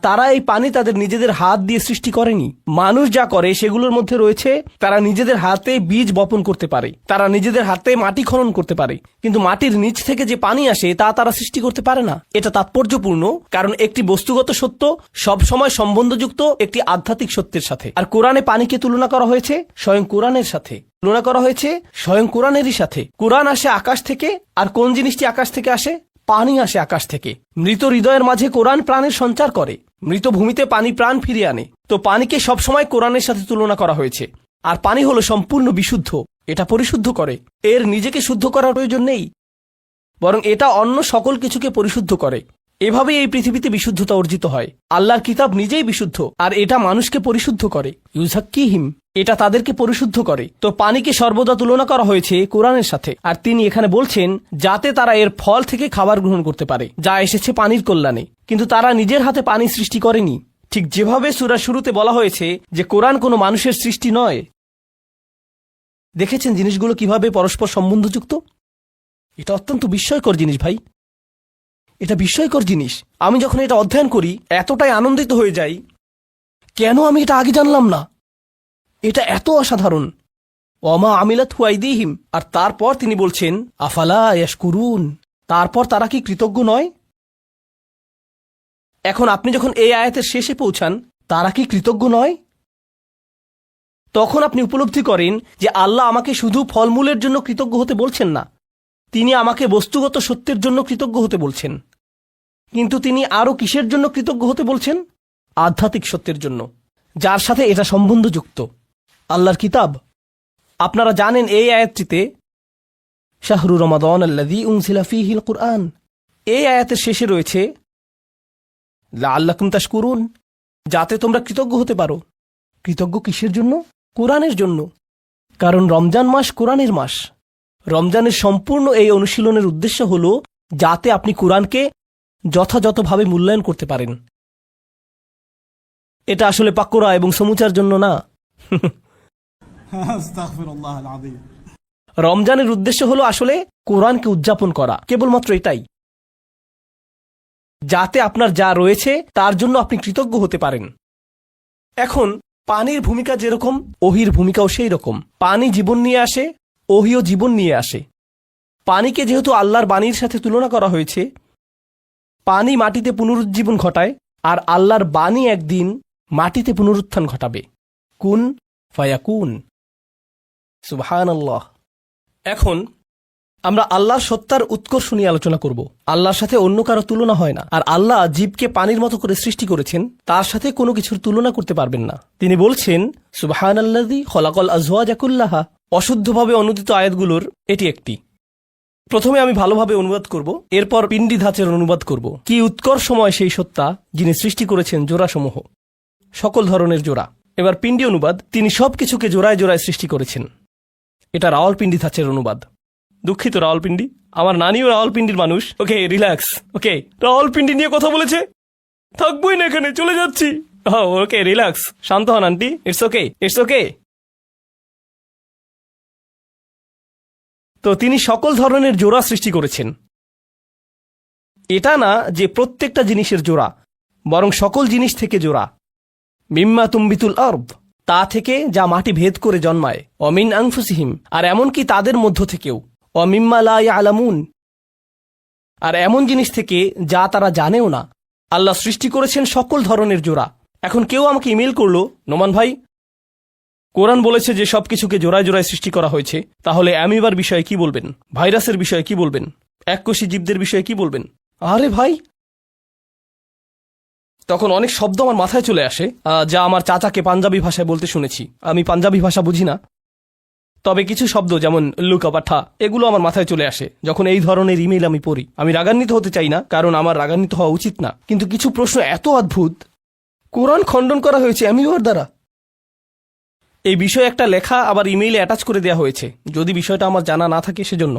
তারা এই পানি তাদের নিজেদের হাত দিয়ে সৃষ্টি করেনি। মানুষ যা করে সেগুলোর মধ্যে রয়েছে তারা নিজেদের হাতে বীজ বপন করতে পারে, তারা নিজেদের হাতে মাটি খনন করতে পারে, কিন্তু মাটির নিচ থেকে যে পানি আসে তা তারা সৃষ্টি করতে পারে না। এটা তাৎপর্যপূর্ণ, কারণ একটি বস্তুগত সত্য সবসময় সম্বন্ধযুক্ত একটি আধ্যাত্মিক সত্যের সাথে। আর কোরআনে পানিকে তুলনা করা হয়েছে স্বয়ং কোরআনের সাথে, তুলনা করা হয়েছে স্বয়ং কোরআনেরই সাথে। কোরআন আসে আকাশ থেকে, আর কোন জিনিসটি আকাশ থেকে আসে? পানি আসে আকাশ থেকে। মৃত হৃদয়ের মাঝে কোরআন প্রাণের সঞ্চার করে, মৃত ভূমিতে পানি প্রাণ ফিরিয়ে আনে। তো পানিকে সবসময় কোরআনের সাথে তুলনা করা হয়েছে। আর পানি হলো সম্পূর্ণ বিশুদ্ধ, এটা পরিশুদ্ধ করে। এর নিজেকে শুদ্ধ করার প্রয়োজন নেই, বরং এটা অন্য সকল কিছুকে পরিশুদ্ধ করে। এভাবেই এই পৃথিবীতে বিশুদ্ধতা অর্জিত হয়। আল্লাহর কিতাব নিজেই বিশুদ্ধ, আর এটা মানুষকে পরিশুদ্ধ করে। ইউজাক্কিহিম, এটা তাদেরকে পরিশুদ্ধ করে। তো পানিকে সর্বদা তুলনা করা হয়েছে কোরআনের সাথে। আর তিনি এখানে বলছেন যাতে তারা এর ফল থেকে খাবার গ্রহণ করতে পারে, যা এসেছে পানির কল্যাণে। কিন্তু তারা নিজের হাতে পানি সৃষ্টি করেনি। ঠিক যেভাবে সূরার শুরুতে বলা হয়েছে যে কোরআন কোনো মানুষের সৃষ্টি নয়। দেখেছেন জিনিসগুলো কিভাবে পরস্পর সম্বন্ধযুক্ত? এটা অত্যন্ত বিস্ময়কর জিনিস ভাই, এটা বিস্ময়কর জিনিস। আমি যখন এটা অধ্যয়ন করি এতটাই আনন্দিত হয়ে যাই, কেন আমি এটা আগে জানলাম না? এটা এত অসাধারণ। ওমা আমিলাত হুয়াইদিহিম। আর তারপর তিনি বলছেন আফালা ইয়াশকুরুন, তারপর তারা কি কৃতজ্ঞ নয়? এখন আপনি যখন এই আয়াতের শেষে পৌঁছান, তারা কি কৃতজ্ঞ নয়? তখন আপনি উপলব্ধি করেন যে আল্লাহ আমাকে শুধু ফলমূলের জন্য কৃতজ্ঞ হতে বলছেন না, তিনি আমাকে বস্তুগত সত্যের জন্য কৃতজ্ঞ হতে বলছেন। কিন্তু তিনি আরও কিসের জন্য কৃতজ্ঞ হতে বলছেন? আধ্যাত্মিক সত্যের জন্য, যার সাথে এটা সম্বন্ধযুক্ত। আল্লাহর কিতাব। আপনারা জানেন এই আয়াতটিতে শাহরু রমাদান আল্লাযী উনজিলা ফীহিল কুরআন, এই আয়াতের শেষে রয়েছে লাআল্লাকুম তাশকুরুন, যাতে তোমরা কৃতজ্ঞ হতে পারো। কৃতজ্ঞ কিসের জন্য? কোরআনের জন্য। কারণ রমজান মাস কোরআনের মাস। রমজানের সম্পূর্ণ এই অনুশীলনের উদ্দেশ্য হল যাতে আপনি কোরআনকে যথাযথভাবে মূল্যায়ন করতে পারেন। এটা আসলে পাকোড়া এবং সমুচার জন্য না। রমজানের উদ্দেশ্য হলো আসলে কোরআনকে উদযাপন করা, কেবলমাত্র এটাই, যাতে আপনার যা রয়েছে তার জন্য আপনি কৃতজ্ঞ হতে পারেন। এখন পানির ভূমিকা যেরকম, ওহির ভূমিকাও সেই রকম। পানি জীবন নিয়ে আসে, ওহিও জীবন নিয়ে আসে। পানিকে যেহেতু আল্লাহর বাণীর সাথে তুলনা করা হয়েছে, পানি মাটিতে পুনরুজ্জীবন ঘটায়, আর আল্লাহর বাণী একদিন মাটিতে পুনরুত্থান ঘটাবে। কুন ফায়াকুন। সুবহানাল্লাহ। এখন আমরা আল্লাহর সত্তার উৎকর্ষ নিয়ে আলোচনা করব। আল্লাহর সাথে অন্য কারো তুলনা হয় না। আর আল্লাহ জীবকে পানির মতো করে সৃষ্টি করেছেন, তার সাথে কোনো কিছুর তুলনা করতে পারবেন না। তিনি বলছেন সুবহানাল্লাযী খলাকাল আযওয়াজা কুল্লাহা। অশুদ্ধভাবে অনুদিত আয়াতগুলোর এটি একটি। প্রথমে আমি ভালোভাবে অনুবাদ করব, এরপর পিণ্ডি ধাঁচের অনুবাদ করব। কি উৎকর্ষময় সেই সত্তা যিনি সৃষ্টি করেছেন জোড়াসমূহ, সকল ধরনের জোড়া। এবার পিণ্ডি অনুবাদ। তিনি সবকিছুকে জোড়ায় জোড়ায় সৃষ্টি করেছেন। এটা রাওয়ালপিন্ডি ধাঁচের অনুবাদ। দুঃখিত রাওয়ালপিন্ডি, আমার নানিও রাওয়ালপিন্ডির মানুষ। Okay relax. ওকে, রাওয়ালপিন্ডি নিয়ে কথা বলেছে, থাকবোই না এখানে, চলে যাচ্ছি। ওকে রিল্যাক্স, শান্ত হন aunty. It's okay, it's okay. তো তিনি সকল ধরনের জোড়া সৃষ্টি করেছেন। এটা না যে প্রত্যেকটা জিনিসের জোড়া, বরং সকল জিনিস থেকে জোড়া। মিম্মা তুম্বিতুল আরদ, তা থেকে যা মাটি ভেদ করে জন্মায়। অমিন আনফুসিহিম, আর এমনকি তাদের মধ্য থেকেও। অমিম্মা লা ইয়ালামুন, আর এমন জিনিস থেকে যা তারা জানেও না। আল্লাহ সৃষ্টি করেছেন সকল ধরনের জোড়া। এখন কেউ আমাকে ইমেল করলো, নোমান ভাই, কোরআন বলেছে যে সবকিছুকে জোড়ায় জোড়ায় সৃষ্টি করা হয়েছে, তাহলে অ্যামিবার বিষয়ে কি বলবেন? ভাইরাসের বিষয়ে কি বলবেন? এককোষী জীবদের বিষয়ে কি বলবেন? আরে ভাই, তখন অনেক শব্দ আমার মাথায় চলে আসে, যা আমার চাচাকে পাঞ্জাবি ভাষায় বলতে শুনেছি। আমি পাঞ্জাবি ভাষা বুঝি না, তবে কিছু শব্দ যেমন লুকা বা ঠা, এগুলো আমার মাথায় চলে আসে যখন এই ধরনের ইমেল আমি পড়ি। আমি রাগান্বিত হতে চাই না, কারণ আমার রাগান্বিত হওয়া উচিত না, কিন্তু কিছু প্রশ্ন এত অদ্ভুত। কোরআন খণ্ডন করা হয়েছে অ্যামিবার দ্বারা। এই বিষয়ে একটা লেখা আবার ইমেইলে অ্যাটাচ করে দেওয়া হয়েছে, যদি বিষয়টা আমার জানা না থাকে সেজন্য।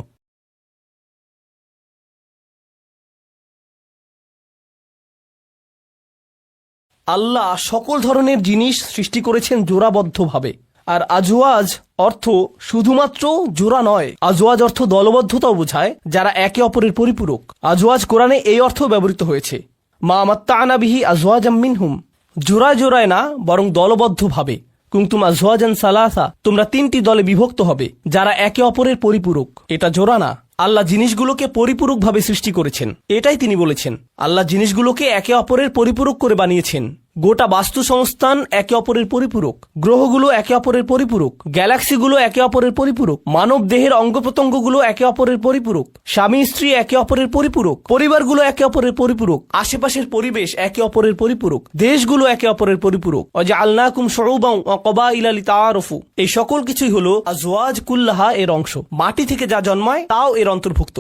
আল্লাহ সকল ধরনের জিনিস সৃষ্টি করেছেন জোড়াবদ্ধভাবে। আর আজওয়াজ অর্থ শুধুমাত্র জোড়া নয়, আজওয়াজ অর্থ দলবদ্ধতাও বোঝায়, যারা একে অপরের পরিপূরক। আজওয়াজ কোরআনে এই অর্থ ব্যবহৃত হয়েছে। মা মাত্তা'না বিহি আজওয়াজাম মিনহুম, জোড়ায় জোড়ায় না বরং দলবদ্ধভাবে। কুনতুম আজওয়াজান সালাসা, তোমরা 3টি দলে বিভক্ত হবে যারা একে অপরের পরিপূরক। এটা জোড়া না, আল্লাহ জিনিসগুলোকে পরিপূরকভাবে সৃষ্টি করেছেন। এটাই তিনি বলেছেন, আল্লাহ জিনিসগুলোকে একে অপরের পরিপূরক করে বানিয়েছেন। গোটা বাস্তু সংস্থান একে অপরের পরিপূরক, গ্রহগুলো একে অপরের পরিপূরক, গ্যালাক্সিগুলো একে অপরের পরিপূরক, মানব দেহের অঙ্গ প্রত্যঙ্গগুলো একে অপরের পরিপূরক, স্বামী স্ত্রী একে অপরের পরিপূরক, পরিবারগুলো একে অপরের পরিপূরক, আশেপাশের পরিবেশ একে অপরের পরিপূরক, দেশগুলো একে অপরের পরিপূরক। ওয়াজআলনাকুম শুউবান ওয়া ক্বাবাইলা লিতাআরাফু, এই সকল কিছুই হলো আজওয়াজ কুল্লাহা এর অংশ। মাটি থেকে যা জন্মায় তাও এর অন্তর্ভুক্ত।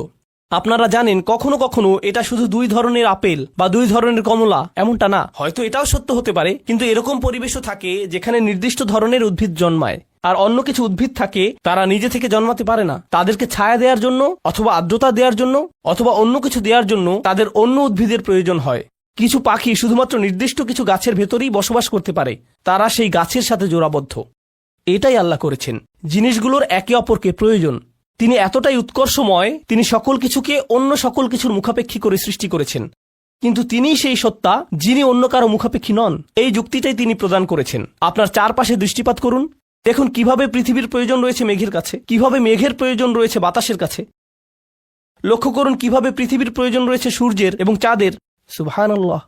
আপনারা জানেন কখনো কখনো এটা শুধু 2 ধরনের আপেল বা 2 ধরনের কমলা, এমনটা না। হয়তো এটাও সত্য হতে পারে, কিন্তু এরকম পরিবেশও থাকে যেখানে নির্দিষ্ট ধরনের উদ্ভিদ জন্মায়, আর অন্য কিছু উদ্ভিদ থাকে তারা নিজে থেকে জন্মাতে পারে না। তাদেরকে ছায়া দেওয়ার জন্য অথবা আর্দ্রতা দেওয়ার জন্য অথবা অন্য কিছু দেওয়ার জন্য তাদের অন্য উদ্ভিদের প্রয়োজন হয়। কিছু পাখি শুধুমাত্র নির্দিষ্ট কিছু গাছের ভেতরেই বসবাস করতে পারে, তারা সেই গাছের সাথে জোড়াবদ্ধ। এটাই আল্লাহ করেছেন, জিনিসগুলোর একে অপরকে প্রয়োজন। তিনি এতটাই উৎকর্ষময়, তিনি সকল কিছুকে অন্য সকল কিছুর মুখাপেক্ষী করে সৃষ্টি করেছেন, কিন্তু তিনিই সেই সত্তা যিনি অন্য কারো মুখাপেক্ষী নন। এই যুক্তিটাই তিনি প্রদান করেছেন। আপনার চারপাশে দৃষ্টিপাত করুন, দেখুন কিভাবে পৃথিবীর প্রয়োজন রয়েছে মেঘের কাছে, কিভাবে মেঘের প্রয়োজন রয়েছে বাতাসের কাছে। লক্ষ্য করুন কিভাবে পৃথিবীর প্রয়োজন রয়েছে সূর্যের এবং চাঁদের। সুবহানাল্লাহ।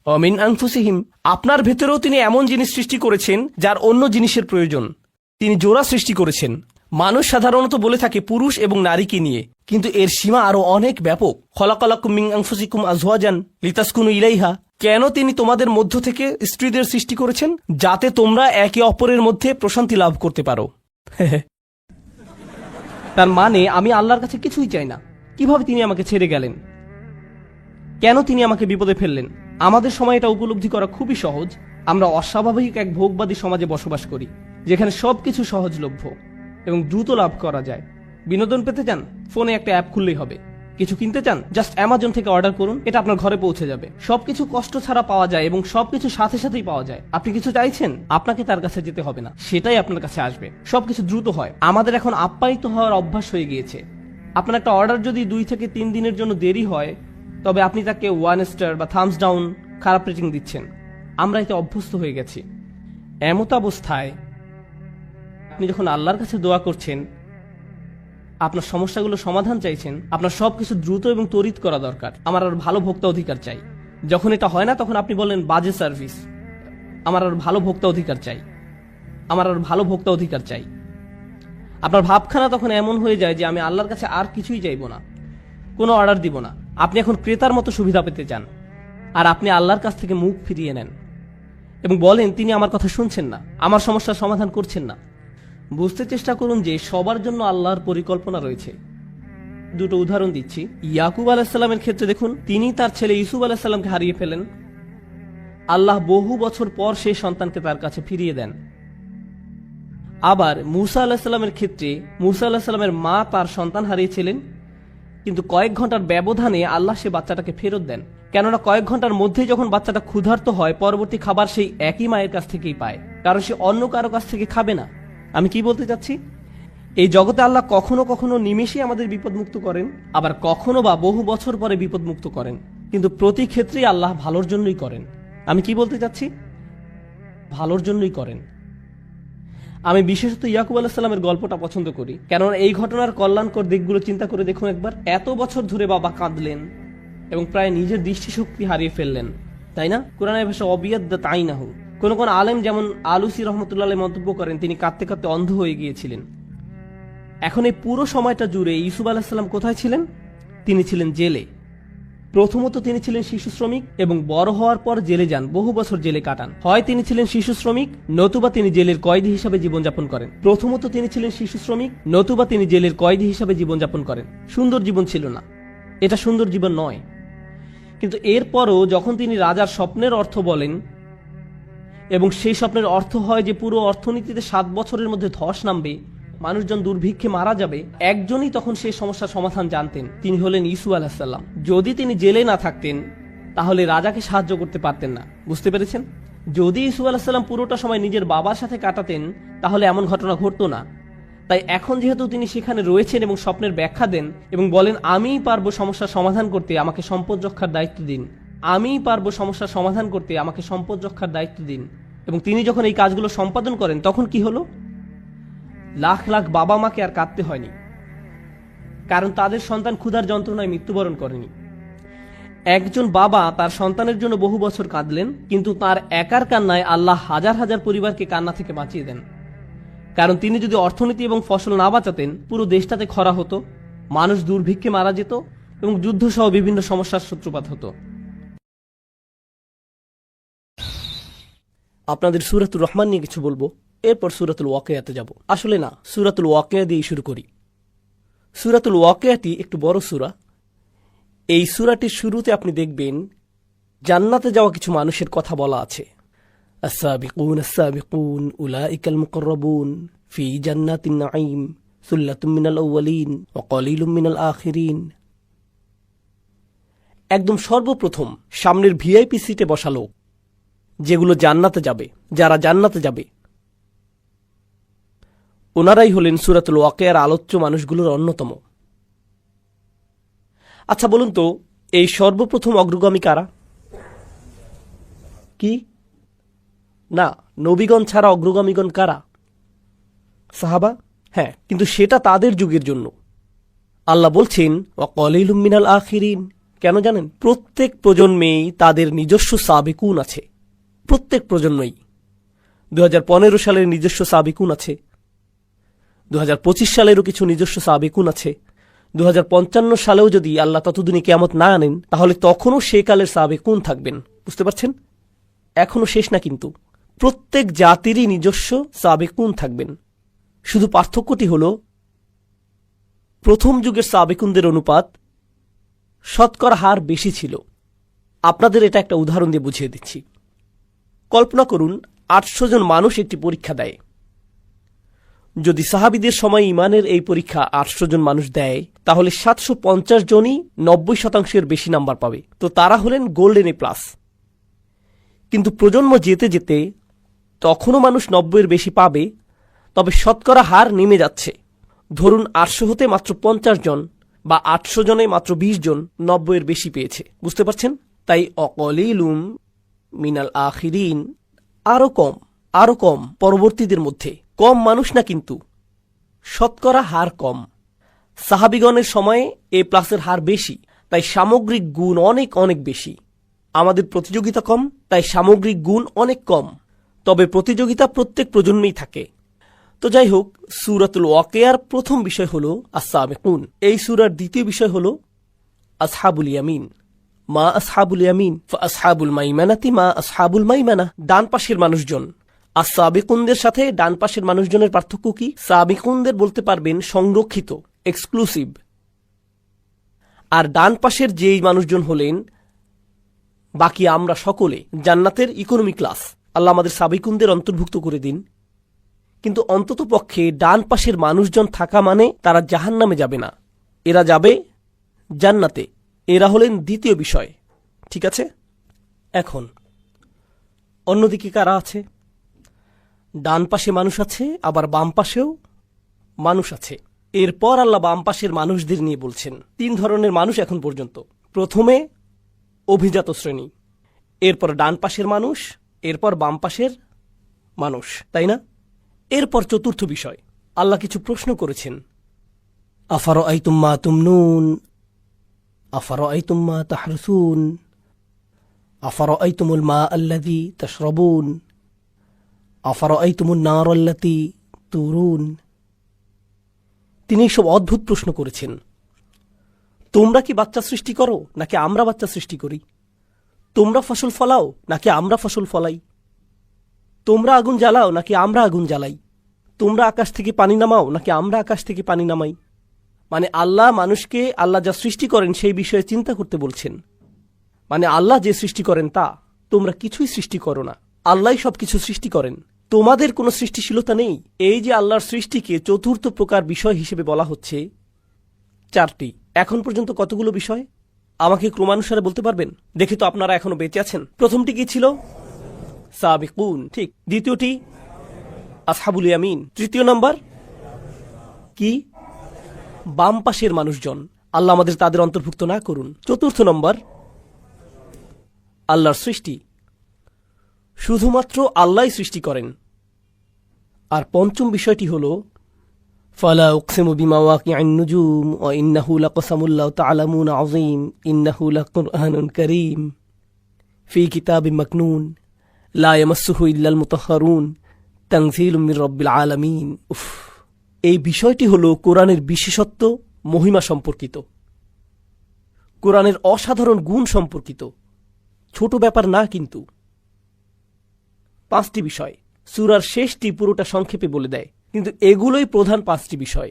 ওয়া মিন আনফুসিহিম, আপনার ভেতরেও তিনি এমন জিনিস সৃষ্টি করেছেন যার অন্য জিনিসের প্রয়োজন। তিনি জোড়া সৃষ্টি করেছেন। মানুষ সাধারণত বলে থাকে পুরুষ এবং নারীকে নিয়ে, কিন্তু এর সীমা আরো অনেক ব্যাপক। খলাকালাকুম মিন আনফুসিকুম আজওয়াজান লিতাসকুনু ইলাইহা, কেন তিনি তোমাদের মধ্য থেকে স্ত্রীদের সৃষ্টি করেছেন? যাতে তোমরা একে অপরের মধ্যে প্রশান্তি লাভ করতে পারো। তার মানে আমি আল্লাহর কাছে কিছুই চাই না। কিভাবে তিনি আমাকে ছেড়ে গেলেন? কেন তিনি আমাকে বিপদে ফেললেন? আমাদের সময় এটা উপলব্ধি করা খুবই সহজ। আমরা অস্বাভাবিক এক ভোগবাদী সমাজে বসবাস করি, যেখানে সবকিছু সহজলভ্য এবং দ্রুত লাভ করা যায়। বিনোদন পেতে চান, ফোনে একটা অ্যাপ খুললেই হবে। কিছু কিনতে চান, জাস্ট অ্যামাজন থেকে অর্ডার করুন, এটা আপনার ঘরে পৌঁছে যাবে। সবকিছু কষ্ট ছাড়া পাওয়া যায় এবং সবকিছু সাথে সাথেই পাওয়া যায়। আপনি কিছু চাইছেন, আপনাকে তার কাছে যেতে হবে না, সেটাই আপনার কাছে আসবে। সবকিছু দ্রুত হয়। আমাদের এখন আপ্যায়িত হওয়ার অভ্যাস হয়ে গিয়েছে। আপনার একটা অর্ডার যদি 2 থেকে 3 দিনের জন্য দেরি হয়, তবে আপনি তাকে 1 স্টার বা থামস ডাউন, খারাপ রেটিং দিচ্ছেন। আমরা এতে অভ্যস্ত হয়ে গেছি। এমত অবস্থায় আপনি যখন আল্লাহর কাছে দোয়া করছেন, আপনার সমস্যাগুলো সমাধান চাইছেন, আপনার সবকিছু দ্রুত এবং তড়িৎ করা দরকার। আমার আর ভালো ভোক্তা অধিকার চাই। যখন এটা হয় না, তখন আপনি বলেন বাজে সার্ভিস। আমার আর ভালো ভোক্তা অধিকার চাই, আমার আর ভালো ভোক্তা অধিকার চাই। আপনার ভাবখানা তখন এমন হয়ে যায় যে আমি আল্লাহর কাছে আর কিছুই চাইব না, কোনো অর্ডার দিব না। আপনি এখন ক্রেতার মতো সুবিধা পেতে চান, আর আপনি আল্লাহর কাছ থেকে মুখ ফিরিয়ে নেন এবং বলেন তিনি আমার কথা শুনছেন না, আমার সমস্যার সমাধান করছেন না। বুঝতে চেষ্টা করুন যে সবার জন্য আল্লাহর পরিকল্পনা রয়েছে। 2টো উদাহরণ দিচ্ছি। ইয়াকুব আলাইহিসসালামের ক্ষেত্রে দেখুন, তিনি তার ছেলে ইউসুফ আলাইহিসসালামকে হারিয়ে ফেলেন। আল্লাহ বহু বছর পর সেই সন্তানকে তার কাছে ফিরিয়ে দেন। আবার মূসা আলাইহিসসালামের ক্ষেত্রে, মূসা আলাইহিসসালামের মা তার সন্তান হারিয়েছিলেন, কিন্তু কয়েক ঘন্টার ব্যবধানে আল্লাহ সে বাচ্চাটাকে ফেরত দেন। কেননা কয়েক ঘন্টার মধ্যেই যখন বাচ্চাটা ক্ষুধার্ত হয়, পরবর্তী খাবার সেই একই মায়ের কাছ থেকেই পায়, কারণ সে অন্য কারো কাছ থেকে খাবে না। আমি কি বলতে চাচ্ছি? এই জগতে আল্লাহ কখনো কখনো নিমেষে আমাদের বিপদমুক্ত করেন, আবার কখনো বা বহু বছর পরে বিপদমুক্ত করেন, কিন্তু প্রতি ক্ষেত্রেই আল্লাহ ভালোর জন্যই করেন। আমি কি বলতে চাচ্ছি? ভালোর জন্যই করেন। আমি বিশেষত ইয়াকুব আলাইহিস সালামের গল্পটা পছন্দ করি, কেননা এই ঘটনার কল্যাণকর দিকগুলো চিন্তা করে দেখুন একবার। এত বছর ধরে বাবা কাঁদলেন এবং প্রায় নিজের দৃষ্টিশক্তি হারিয়ে ফেললেন, তাই না? কোরআনের ভাষা অবিয়াদ্দা তাই না হু। কোন কোন আলেম যেমন আলুসি রহমতুল্লাহ মন্তব্য করেন তিনি কাঁদতে কাঁদতে অন্ধ হয়ে গিয়েছিলেন। এখন এই পুরো সময়টা জুড়ে ইউসুফ আলাইহিস সালাম কোথায় ছিলেন? তিনি ছিলেন জেলে। প্রথমত তিনি ছিলেন শিশু শ্রমিক এবং বড় হওয়ার পর জেলে যান, বহু বছর জেলে কাটান। হয় তিনি ছিলেন শিশু শ্রমিক, নতুবা তিনি জেলের কয়েদি হিসাবে জীবনযাপন করেন। প্রথমত তিনি ছিলেন শিশু শ্রমিক, নতুবা তিনি জেলের কয়েদি হিসাবে জীবনযাপন করেন। সুন্দর জীবন ছিল না, এটা সুন্দর জীবন নয়। কিন্তু এরপরও যখন তিনি রাজার স্বপ্নের অর্থ বলেন এবং সেই স্বপ্নের অর্থ হয় যে পুরো অর্থনীতিতে 7 বছরের মধ্যে ধস নামবে, মানুষজন দুর্ভিক্ষে মারা যাবে, একজনই তখন সেই সমস্যার সমাধান জানতেন, তিনি হলেন ইউসুফ আলাইহিস সালাম। যদি তিনি জেলে না থাকতেন তাহলে রাজাকে সাহায্য করতে পারতেন না। বুঝতে পেরেছেন? যদি ইউসুফ আলাইহিস সালাম পুরোটা সময় নিজের বাবার সাথে কাটাতেন তাহলে এমন ঘটনা ঘটতো না। তাই এখন যেহেতু তিনি সেখানে রয়েছেন এবং স্বপ্নের ব্যাখ্যা দেন এবং বলেন আমিই পারবো সমস্যার সমাধান করতে, আমাকে সম্পদ রক্ষার দায়িত্ব দিন, আমিই পারবো সমস্যার সমাধান করতে, আমাকে সম্পদ রক্ষার দায়িত্ব দিন, এবং তিনি যখন এই কাজগুলো সম্পাদন করেন তখন কি হলো? লাখ লাখ বাবা মাকে আর কাঁদতে হয়নি, কারণ তাদের সন্তান ক্ষুধার যন্ত্রণায় মৃত্যুবরণ করেনি। একজন বাবা তার সন্তানের জন্য বহু বছর কাঁদলেন, কিন্তু তার একার কান্নায় আল্লাহ হাজার হাজার পরিবারকে কান্না থেকে বাঁচিয়ে দেন। কারণ তিনি যদি অর্থনীতি এবং ফসল না বাঁচাতেন, পুরো দেশটাতে খরা হতো, মানুষ দুর্ভিক্ষে মারা যেত এবং যুদ্ধ সহ বিভিন্ন সমস্যার সূত্রপাত হতো। আপনাদের সূরাতুর রহমান নিয়ে কিছু বলবো, এরপর সূরাতুল ওয়াকিয়াতে যাব। আসলে না, সূরাতুল ওয়াকিয়া দিয়ে শুরু করি। সূরাতুল ওয়াকিয়াটি একটু বড় সূরা। এই সূরাটির শুরুতে আপনি দেখবেন জান্নাতে যাওয়া কিছু মানুষের কথা বলা আছে। আস-সাবিকুন আস-সাবিকুন উলাইকাল মুকাররাবুন ফি জান্নাতিন নাঈম সুল্লাতুম মিনাল আউয়ালিন ওয়া কলিলুম মিনাল আখিরিন। একদম সর্বপ্রথম সামনের ভিআইপি সিটে বসা লোক, যেগুলো জান্নাতে যাবে, যারা জান্নাতে যাবে, ওনারাই হলেন সূরাতুল ওয়াকিয়ার আলোচ্য মানুষগুলোর অন্যতম। আচ্ছা বলুন তো, এই সর্বপ্রথম অগ্রগামী কারা? কি না, নবীগণ ছাড়া অগ্রগামীগণ কারা? সাহাবা। হ্যাঁ, কিন্তু সেটা তাদের যুগের জন্য। আল্লাহ বলছেন ওয়া কলিলুম মিনাল আখিরিন। কেন জানেন? প্রত্যেক প্রজন্মেই তাদের নিজস্ব সাবিকুন আছে। প্রত্যেক প্রজন্মেই 2015 সালের নিজস্ব সাবিকুন আছে, 2025 সালেরও কিছু নিজস্ব সাবিকুন আছে, 2055 সালেও যদি আল্লাহ ততদিনে কিয়ামত না আনেন, তাহলে তখনও সে কালের সাবিকুন থাকবেন। বুঝতে পারছেন? এখনো শেষ না, কিন্তু প্রত্যেক জাতিরই নিজস্ব সাবিকুন থাকবেন। শুধু পার্থক্যটি হল প্রথম যুগের সাবিকুনদের অনুপাত শতকরা হার বেশি ছিল। আপনাদের এটা একটা উদাহরণ দিয়ে বুঝিয়ে দিচ্ছি। কল্পনা করুন 800 জন মানুষ একটি পরীক্ষা দেয়। যদি সাহাবীদের সময় ইমানের এই পরীক্ষা 800 জন মানুষ দেয়, তাহলে 750 জনই 90% বেশি নাম্বার পাবে। তো তারা হলেন গোল্ডেন এ প্লাস। কিন্তু প্রজন্ম যেতে যেতে তখনও মানুষ 90-এর বেশি পাবে, তবে শতকরা হার নেমে যাচ্ছে। ধরুন 800 হতে মাত্র 50 জন বা 800 জনে মাত্র 20 জন 90-এর বেশি পেয়েছে। বুঝতে পারছেন? তাই অকলিলুম মিনাল আখিরিন, আরো কম পরবর্তীদের মধ্যে। কম মানুষ না, কিন্তু শতকরা হার কম। সাহাবিগণের সময়ে এ প্লাসের হার বেশি, তাই সামগ্রিক গুণ অনেক অনেক বেশি। আমাদের প্রতিযোগিতা কম, তাই সামগ্রিক গুণ অনেক কম। তবে প্রতিযোগিতা প্রত্যেক প্রজন্মেই থাকে। তো যাই হোক, সূরাতুল ওয়াকিয়ার প্রথম বিষয় হল আস-সাবিকুন। এই সূরার দ্বিতীয় বিষয় হল আসহাবুল ইয়ামিন। মা আসহাবুল ইয়ামিন ফাসহাবুল মাইমানাতি মা আসহাবুল মাইমানা। ডান পাশের মানুষজন। আর সাবিকুনদের সাথে ডান পাশের মানুষজনের পার্থক্য কি? সাবিকুনদের বলতে পারবেন সংরক্ষিত, এক্সক্লুসিভ। আর ডান পাশের যেই মানুষজন হলেন বাকি আমরা সকলে, জান্নাতের ইকোনমি ক্লাস। আল্লাহ আমাদের সাবিকুনদের অন্তর্ভুক্ত করে দিন। কিন্তু অন্তত পক্ষে ডান পাশের মানুষজন থাকা মানে তারা জাহান্নামে যাবে না, এরা যাবে জান্নাতে। এরা হলেন দ্বিতীয় বিষয়। ঠিক আছে? এখন অন্যদিকে কারা আছে? ডান পাশে মানুষ আছে, আবার বাম পাশেও মানুষ আছে। এরপর আল্লাহ বাম পাশের মানুষদের নিয়ে বলছেন 3 ধরনের মানুষ এখন পর্যন্ত। প্রথমে অভিজাত শ্রেণী, এরপর ডান পাশের মানুষ, এরপর বাম পাশের মানুষ, তাই না? এরপর চতুর্থ বিষয়, আল্লাহ কিছু প্রশ্ন করেছেন। আফারাআইতুম মা তুমনুন, আফারাআইতুম মা তাহরুসুন, আফারাআইতুমুল মা আল্লাযী তাশরাবুন, আফারাআইতুমুন নার আল্লাতী তুরুন। তিনি সব অদ্ভুত প্রশ্ন করেছেন। তোমরা কি বাচ্চা সৃষ্টি করো নাকি আমরা বাচ্চা সৃষ্টি করি? তোমরা ফসল ফলাও নাকি আমরা ফসল ফলাই? তোমরা আগুন জ্বালাও নাকি আমরা আগুন জ্বালাই? তোমরা আকাশ থেকে পানি নামাও নাকি আমরা আকাশ থেকে পানি নামাই? মানে আল্লাহ মানুষকে আল্লাহ যা সৃষ্টি করেন সেই বিষয়ে চিন্তা করতে বলছেন। মানে আল্লাহ যে সৃষ্টি করেন তা, তোমরা কিছুই সৃষ্টি করো না, আল্লাহই সবকিছু সৃষ্টি করেন। তোমাদের কোনো সৃষ্টিশীলতা নেই। এই যে আল্লাহর সৃষ্টিকে চতুর্থ প্রকার বিষয় হিসেবে বলা হচ্ছে 4টি। এখন পর্যন্ত কতগুলো বিষয় আমাকে ক্রমানুসারে বলতে পারবেন? দেখি তো আপনারা এখনো বেঁচে আছেন। প্রথমটি কি ছিল? সাবিকুন, ঠিক। দ্বিতীয়টি আসহাবুল ইয়ামিন। তৃতীয় নাম্বার কি? বাম পাশের মানুষজন। আল্লাহ আমাদের তাদের অন্তর্ভুক্ত না করুন। ৪র্থ নম্বর, আল্লাহর সৃষ্টি। শুধুমাত্র আল্লাহই সৃষ্টি করেন। আর পঞ্চম বিষয়টি হল ফালা উকসিমু বিমা ওয়াকিআন নুজুম ওয়া ইন্নাহু লাকসামুল লাউ তা'লামুন আযীম ইন্নাহু লাকুরআনুন কারীম ফি কিতাবিম মাকনুন লা ইয়ামাসসুহু ইল্লাল মুতাহহারুন তানযীলুম মির রাব্বিল আলামিন। এই বিষয়টি হল কোরআনের বিশেষত্ব, মহিমা সম্পর্কিত, কোরআনের অসাধারণ গুণ সম্পর্কিত। ছোট ব্যাপার না কিন্তু। 5টি বিষয় সূরার শেষটি পুরোটা সংক্ষেপে বলে দেয়, কিন্তু এগুলোই প্রধান 5টি বিষয়।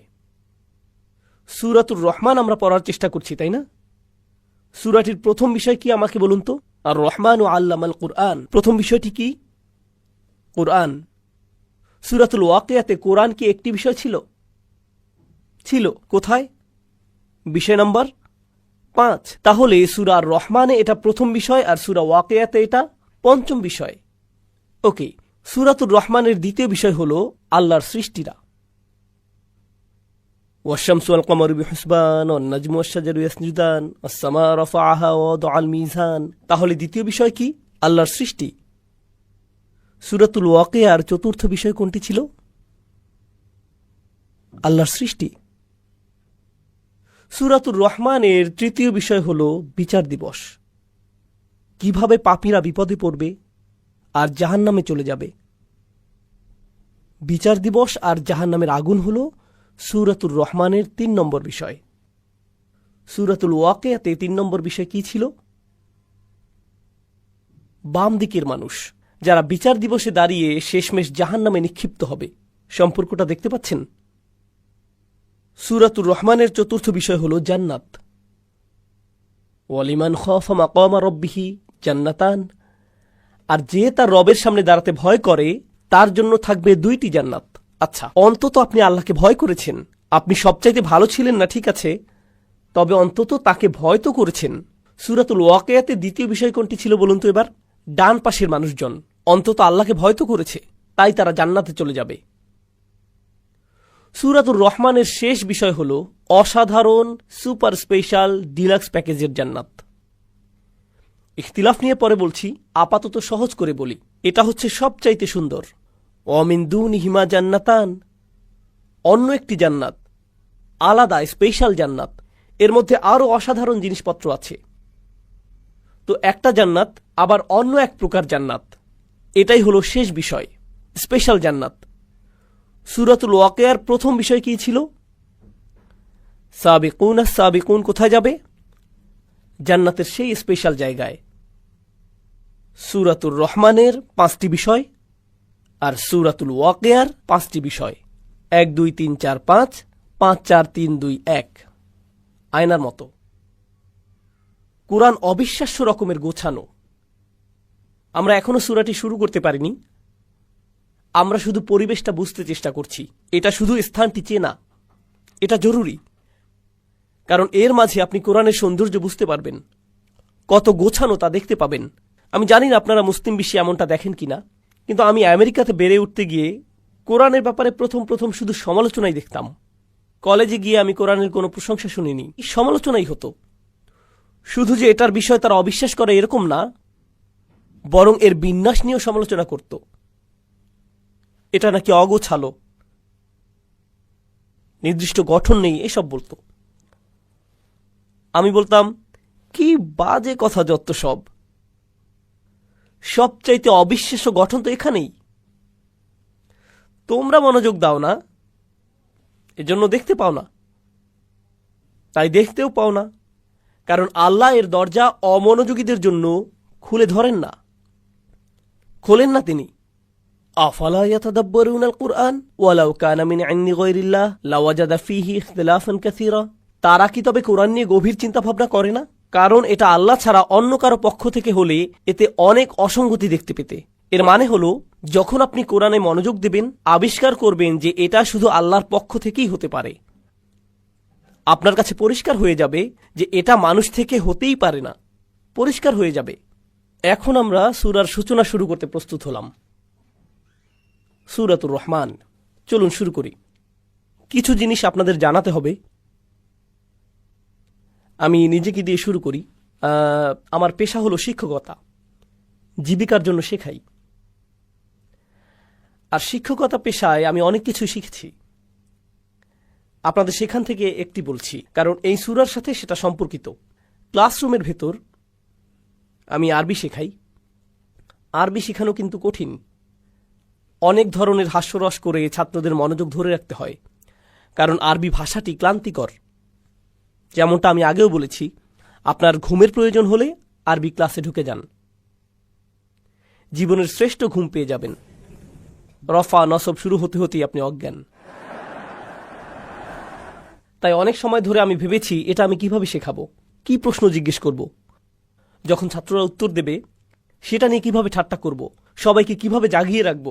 সূরাতুর রহমান আমরা পড়ার চেষ্টা করছি, তাই না? সূরাটির প্রথম বিষয় কি আমাকে বলুন তো? আর রহমান ও আল্লামাল কুরআন। প্রথম বিষয়টি কি? কুরআন। সূরাতুল ওয়াকিয়াতে কোরআন কি একটি বিষয় ছিল? ছিল। কোথায়? বিষয় নম্বর 5। তাহলে সূরা রহমানে এটা প্রথম বিষয় আর সূরা ওয়াকিয়াতে এটা পঞ্চম বিষয়। ওকে, সূরাতুর রহমানের দ্বিতীয় বিষয় হল আল্লাহর সৃষ্টিরা। ওয়াশ-শামসু ওয়াল কমারু বিহুসবান ওয়ান নাজমু ওয়াশ-শাজারু ইয়াসজুদান ওয়াস-সামা রাফাআহা ওয়া ওয়াদাআল মিজান। তাহলে দ্বিতীয় বিষয় কি? আল্লাহর সৃষ্টি। সূরাতুল ওয়াকিয়ার ৪র্থ বিষয় কোনটি ছিল? আল্লাহর সৃষ্টি। সূরাতুর রহমানের তৃতীয় বিষয় হল বিচার দিবস। কিভাবে পাপীরা বিপদে পড়বে আর জাহান্নামে চলে যাবে। বিচার দিবস আর জাহান্নামের আগুন হল সূরাতুর রহমানের ৩ নম্বর বিষয়। সূরাতুল ওয়াকিয়াতে ৩ নম্বর বিষয় কি ছিল? বাম দিকের মানুষ, যারা বিচার দিবসে দাঁড়িয়ে শেষমেশ জাহান্নামে নিক্ষিপ্ত হবে। সম্পর্কটা দেখতে পাচ্ছেন? সূরাতুর রহমানের ৪র্থ বিষয় হল জান্নাত। ওয়ালিমান খাফা মাকামা রাব্বিহি জান্নাতান। আর যে তার রবের সামনে দাঁড়াতে ভয় করে তার জন্য থাকবে 2টি জান্নাত। আচ্ছা, অন্তত আপনি আল্লাহকে ভয় করেছেন। আপনি সবচাইতে ভালো ছিলেন না, ঠিক আছে, তবে অন্তত তাকে ভয় তো করেছেন। সূরাতুল ওয়াকিয়াতে দ্বিতীয় বিষয় কোনটি ছিল বলুন তো এবার? ডান পাশের মানুষজন অন্তত আল্লাহকে ভয় তো করেছে, তাই তারা জান্নাতে চলে যাবে। সূরাতুর রহমানের শেষ বিষয় হল অসাধারণ সুপার স্পেশাল ডিলাক্স প্যাকেজের জান্নাত। ইখতিলাফ নিয়ে পরে বলছি, আপাতত সহজ করে বলি, এটা হচ্ছে সবচাইতে সুন্দর। ওয়ামিন দুনিহিমা জান্নাতান। অন্য একটি জান্নাত, আলাদা স্পেশাল জান্নাত। এর মধ্যে আরও অসাধারণ জিনিসপত্র আছে। তো একটা জান্নাত আবার অন্য এক প্রকার জান্নাত। এটাই হলো শেষ বিষয়, স্পেশাল জান্নাত। সূরাতুল ওয়াকিয়ার প্রথম বিষয় কি ছিল? সাবিকুন আস-সাবিকুন কোথায় যাবে? জান্নাতের সেই স্পেশাল জায়গায়। সূরাতুর রহমানের 5টি বিষয় আর সূরাতুল ওয়াকিয়ার 5টি বিষয়। 1 2 3 4 5 5 4 3 2 1। আয়নার মতো। কুরআন অবিশ্বাস্য রকমের গোছানো। আমরা এখনো সূরাটি শুরু করতে পারিনি। আমরা শুধু পরিবেশটা বুঝতে চেষ্টা করছি। এটা শুধু স্থানটি চেনা, এটা জরুরি, কারণ এর মাঝে আপনি কোরআনের সৌন্দর্য বুঝতে পারবেন। কত গোছানো তা দেখতে পাবেন। আমি জানি না আপনারা মুসলিম বিশ্বে এমনটা দেখেন কিনা, কিন্তু আমি আমেরিকাতে বেড়ে উঠতে গিয়ে কোরআনের ব্যাপারে প্রথম শুধু সমালোচনাই দেখতাম। কলেজে গিয়ে আমি কোরআনের কোনো প্রশংসা শুনিনি, সমালোচনাই হতো। শুধু যে এটার বিষয় তারা অবিশ্বাস করে এরকম না, বরং এর বিন্যাস নিয়েও সমালোচনা করত। এটা নাকি অগোছালো, নির্দিষ্ট গঠন নেই, এসব বলতো। আমি বলতাম, কি বাজে কথা যত সব। সবচাইতে অবিশ্বাস্য গঠন তো এখানেই। তোমরা মনোযোগ দাও না, এজন্য দেখতে পাও না, তাই দেখতেও পাও না। কারণ আল্লাহ এর দরজা অমনোযোগীদের জন্য খুলে ধরেন না, খোলেন না তিনি। আফালা ইয়াতাদাব্বারুনাল কুরআন ওয়ালাউ কানা মিন ইনদি গায়রিল্লাহ লাওয়াজাদা ফীহি ইখতিলাফান কাসীরা। তারা কি তবে কোরআন নিয়ে গভীর চিন্তা ভাবনা করে না? কারণ এটা আল্লাহ ছাড়া অন্য কারো পক্ষ থেকে হলে এতে অনেক অসঙ্গতি দেখতে পেতে। এর মানে হলো, যখন আপনি কোরআনে মনোযোগ দেবেন, আবিষ্কার করবেন যে এটা শুধু আল্লাহর পক্ষ থেকেই হতে পারে। আপনার কাছে পরিষ্কার হয়ে যাবে যে এটা মানুষ থেকে হতেই পারে না, পরিষ্কার হয়ে যাবে। এখন আমরা সূরার সূচনা শুরু করতে প্রস্তুত হলাম। সূরাতুর রহমান, চলুন শুরু করি। কিছু জিনিস আপনাদের জানাতে হবে। আমি নিজেকে দিয়ে শুরু করি। আমার পেশা হলো শিক্ষকতা, জীবিকার জন্য শেখাই। আর শিক্ষকতা পেশায় আমি অনেক কিছু শিখেছি। আপনাদের সেখান থেকে একটি বলছি, কারণ এই সূরার সাথে সেটা সম্পর্কিত। ক্লাসরুমের ভেতর আমি আরবি শেখাই। আরবি শেখানো কিন্তু কঠিন। অনেক ধরনের হাস্যরস করে ছাত্রদের মনোযোগ ধরে রাখতে হয়, কারণ আরবি ভাষাটি ক্লান্তিকর। যেমনটা আমি আগেও বলেছি, আপনার ঘুমের প্রয়োজন হলে আরবি ক্লাসে ঢুকে যান, জীবনের শ্রেষ্ঠ ঘুম পেয়ে যাবেন। রফা নসব শুরু হতে হতেই আপনি অজ্ঞান। তাই অনেক সময় ধরে আমি ভেবেছি এটা আমি কিভাবে শেখাবো, কি প্রশ্ন জিজ্ঞেস করব, যখন ছাত্ররা উত্তর দেবে সেটা নিয়ে কিভাবে ঠাট্টা করব, সবাইকে কিভাবে জাগিয়ে রাখব।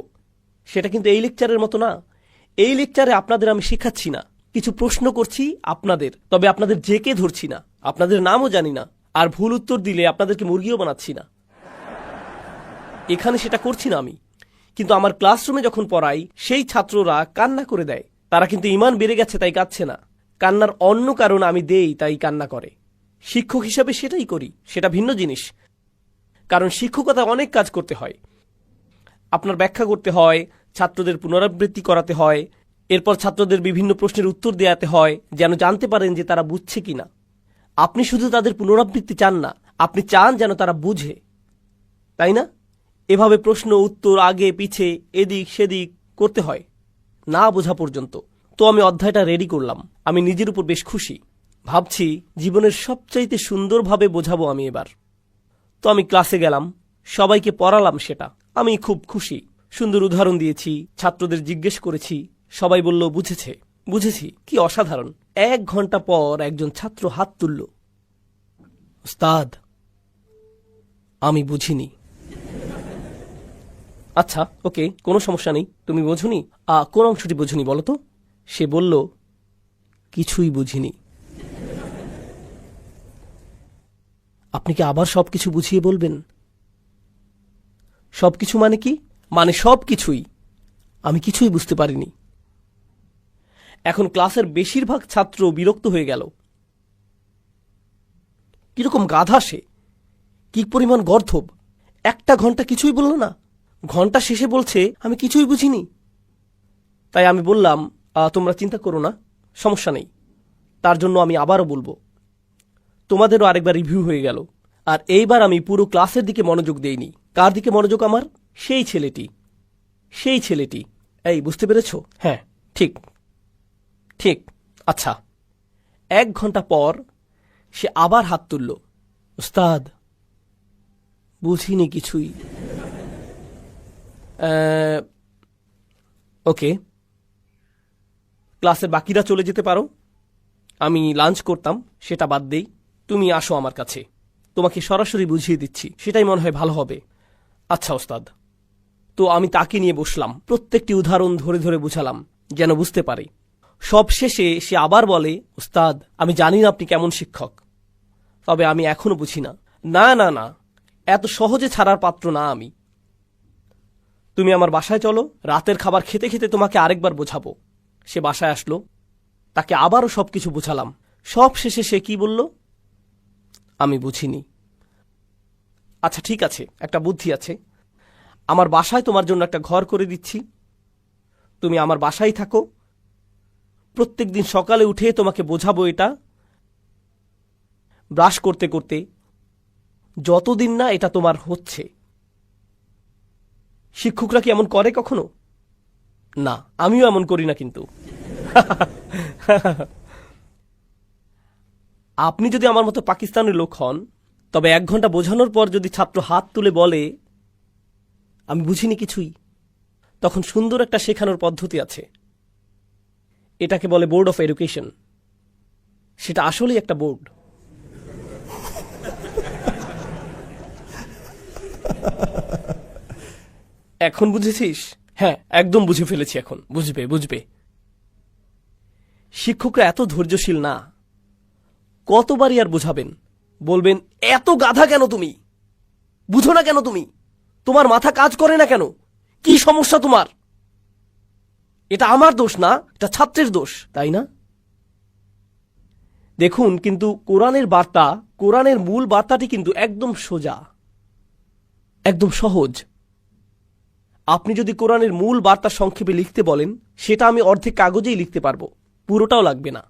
সেটা কিন্তু এই লেকচারের মতো না। এই লেকচারে আপনাদের আমি শেখাচ্ছি না, কিছু প্রশ্ন করছি আপনাদের, তবে আপনাদের জেকে ধরছি না, আপনাদের নামও জানি না, আর ভুল উত্তর দিলে আপনাদেরকে মুরগিও বানাচ্ছি না। এখানে সেটা করছি না আমি। কিন্তু আমার ক্লাসরুমে যখন পড়াই সেই ছাত্ররা কান্না করে দেয়। তারা কিন্তু ঈমান বেড়ে গেছে তাই কাঁদছে না, কান্নার অন্য কারণ আমি দেই তাই কান্না করে। শিক্ষক হিসাবে সেটাই করি, সেটা ভিন্ন জিনিস। কারণ শিক্ষকতা অনেক কাজ করতে হয়। আপনার ব্যাখ্যা করতে হয়, ছাত্রদের পুনরাবৃত্তি করাতে হয়, এরপর ছাত্রদের বিভিন্ন প্রশ্নের উত্তর দেওয়াতে হয় যেন জানতে পারেন যে তারা বুঝছে কিনা। আপনি শুধু তাদের পুনরাবৃত্তি চান না, আপনি চান যেন তারা বুঝে, তাই না? এভাবে প্রশ্ন উত্তর আগে পিছে এদিক সেদিক করতে হয় না বোঝা পর্যন্ত। তো আমি অধ্যায়টা রেডি করলাম। আমি নিজের উপর বেশ খুশি। ভাবছি জীবনের সবচাইতে সুন্দরভাবে বোঝাবো আমি এবার। তো আমি ক্লাসে গেলাম, সবাইকে পড়ালাম, সেটা আমি খুব খুশি। সুন্দর উদাহরণ দিয়েছি, ছাত্রদের জিজ্ঞেস করেছি, সবাই বলল বুঝেছে। বুঝেছি, কি অসাধারণ। 1 ঘন্টা পর একজন ছাত্র হাত তুলল, উস্তাদ আমি বুঝিনি। আচ্ছা ওকে, কোনো সমস্যা নেই, তুমি বোঝনি? কোন অংশটি বোঝনি বলো তো? সে বলল কিছুই বুঝিনি। আপনি কি আবার সবকিছু বুঝিয়ে বলবেন? সবকিছু মানে কি? মানে সবকিছুই। আমি কিছুই বুঝতে পারিনি। এখন ক্লাসের বেশিরভাগ ছাত্র বিরক্ত হয়ে গেল। কিরকম গাধা সে, কি পরিমাণ গর্ধব! 1 ঘন্টা কিছুই বলল না, ঘন্টা শেষে বলছে আমি কিছুই বুঝিনি। তাই আমি বললাম তোমরা চিন্তা করো না, সমস্যা নেই। তার জন্য আমি আবারও বলবো, তোমাদেরও আরেকবার রিভিউ হয়ে গেল। আর এইবার আমি পুরো ক্লাসের দিকে মনোযোগ দেইনি। কার দিকে মনোযোগ আমার? সেই ছেলেটি। এই বুঝতে পেরেছ? হ্যাঁ, ঠিক ঠিক। আচ্ছা, 1 ঘন্টা পর সে আবার হাত তুলল, উস্তাদ বুঝিনি কিছুই। ওকে, ক্লাসের বাকিরা চলে যেতে পারো। আমি লাঞ্চ করতাম, সেটা বাদ দেই। তুমি আসো আমার কাছে, তোমাকে সরাসরি বুঝিয়ে দিচ্ছি, সেটাই মনে হয় ভালো হবে। আচ্ছা ওস্তাদ। তো আমি তাকে নিয়ে বসলাম, প্রত্যেকটি উদাহরণ ধরে ধরে বুঝালাম যেন বুঝতে পারে। সব শেষে সে আবার বলে, উস্তাদ আমি জানি না আপনি কেমন শিক্ষক, তবে আমি এখনো বুঝি না। না না না, এত সহজে ছাড়ার পাত্র না আমি। তুমি আমার বাসায় চলো, রাতের খাবার খেতে খেতে তোমাকে আরেকবার বোঝাবো। সে বাসায় আসলো, তাকে আবারও সবকিছু বুঝালাম। সব শেষে সে কি বলল? আমি বুঝিনি। আচ্ছা ঠিক আছে, একটা বুদ্ধি আছে। আমার বাসায় তোমার জন্য একটা ঘর করে দিচ্ছি, তুমি আমার বাসায় থাকো। প্রত্যেক দিন সকালে উঠে তোমাকে বোঝাবো এটা, ব্রাশ করতে করতে, যতদিন না এটা তোমার হচ্ছে। শিক্ষকরা কি এমন করে কখনো? না, আমিও এমন করি না। কিন্তু আপনি যদি আমার মতো পাকিস্তানের লোক হন, তবে 1 ঘন্টা বোঝানোর পর যদি ছাত্র হাত তুলে বলে আমি বুঝিনি কিছুই, তখন সুন্দর একটা শেখানোর পদ্ধতি আছে। এটাকে বলে বোর্ড অফ এডুকেশন। সেটা আসলেই একটা বোর্ড। এখন বুঝেছিস? হ্যাঁ, একদম বুঝে ফেলেছি। এখন বুঝবে। শিক্ষকরা এত ধৈর্যশীল না। কতবারই আর বোঝাবেন? বলবেন এত গাধা কেন তুমি, বুঝো না কেন তুমি, তোমার মাথা কাজ করে না কেন, কি সমস্যা তোমার? এটা আমার দোষ না, এটা ছাত্রের দোষ, তাই না? দেখুন, কিন্তু কোরআনের বার্তা, কোরআনের মূল বার্তাটি কিন্তু একদম সোজা, একদম সহজ। আপনি যদি কোরআনের মূল বার্তা সংক্ষেপে লিখতে বলেন, সেটা আমি অর্ধেক কাগজেই লিখতে পারবো, পুরোটাও লাগবে না।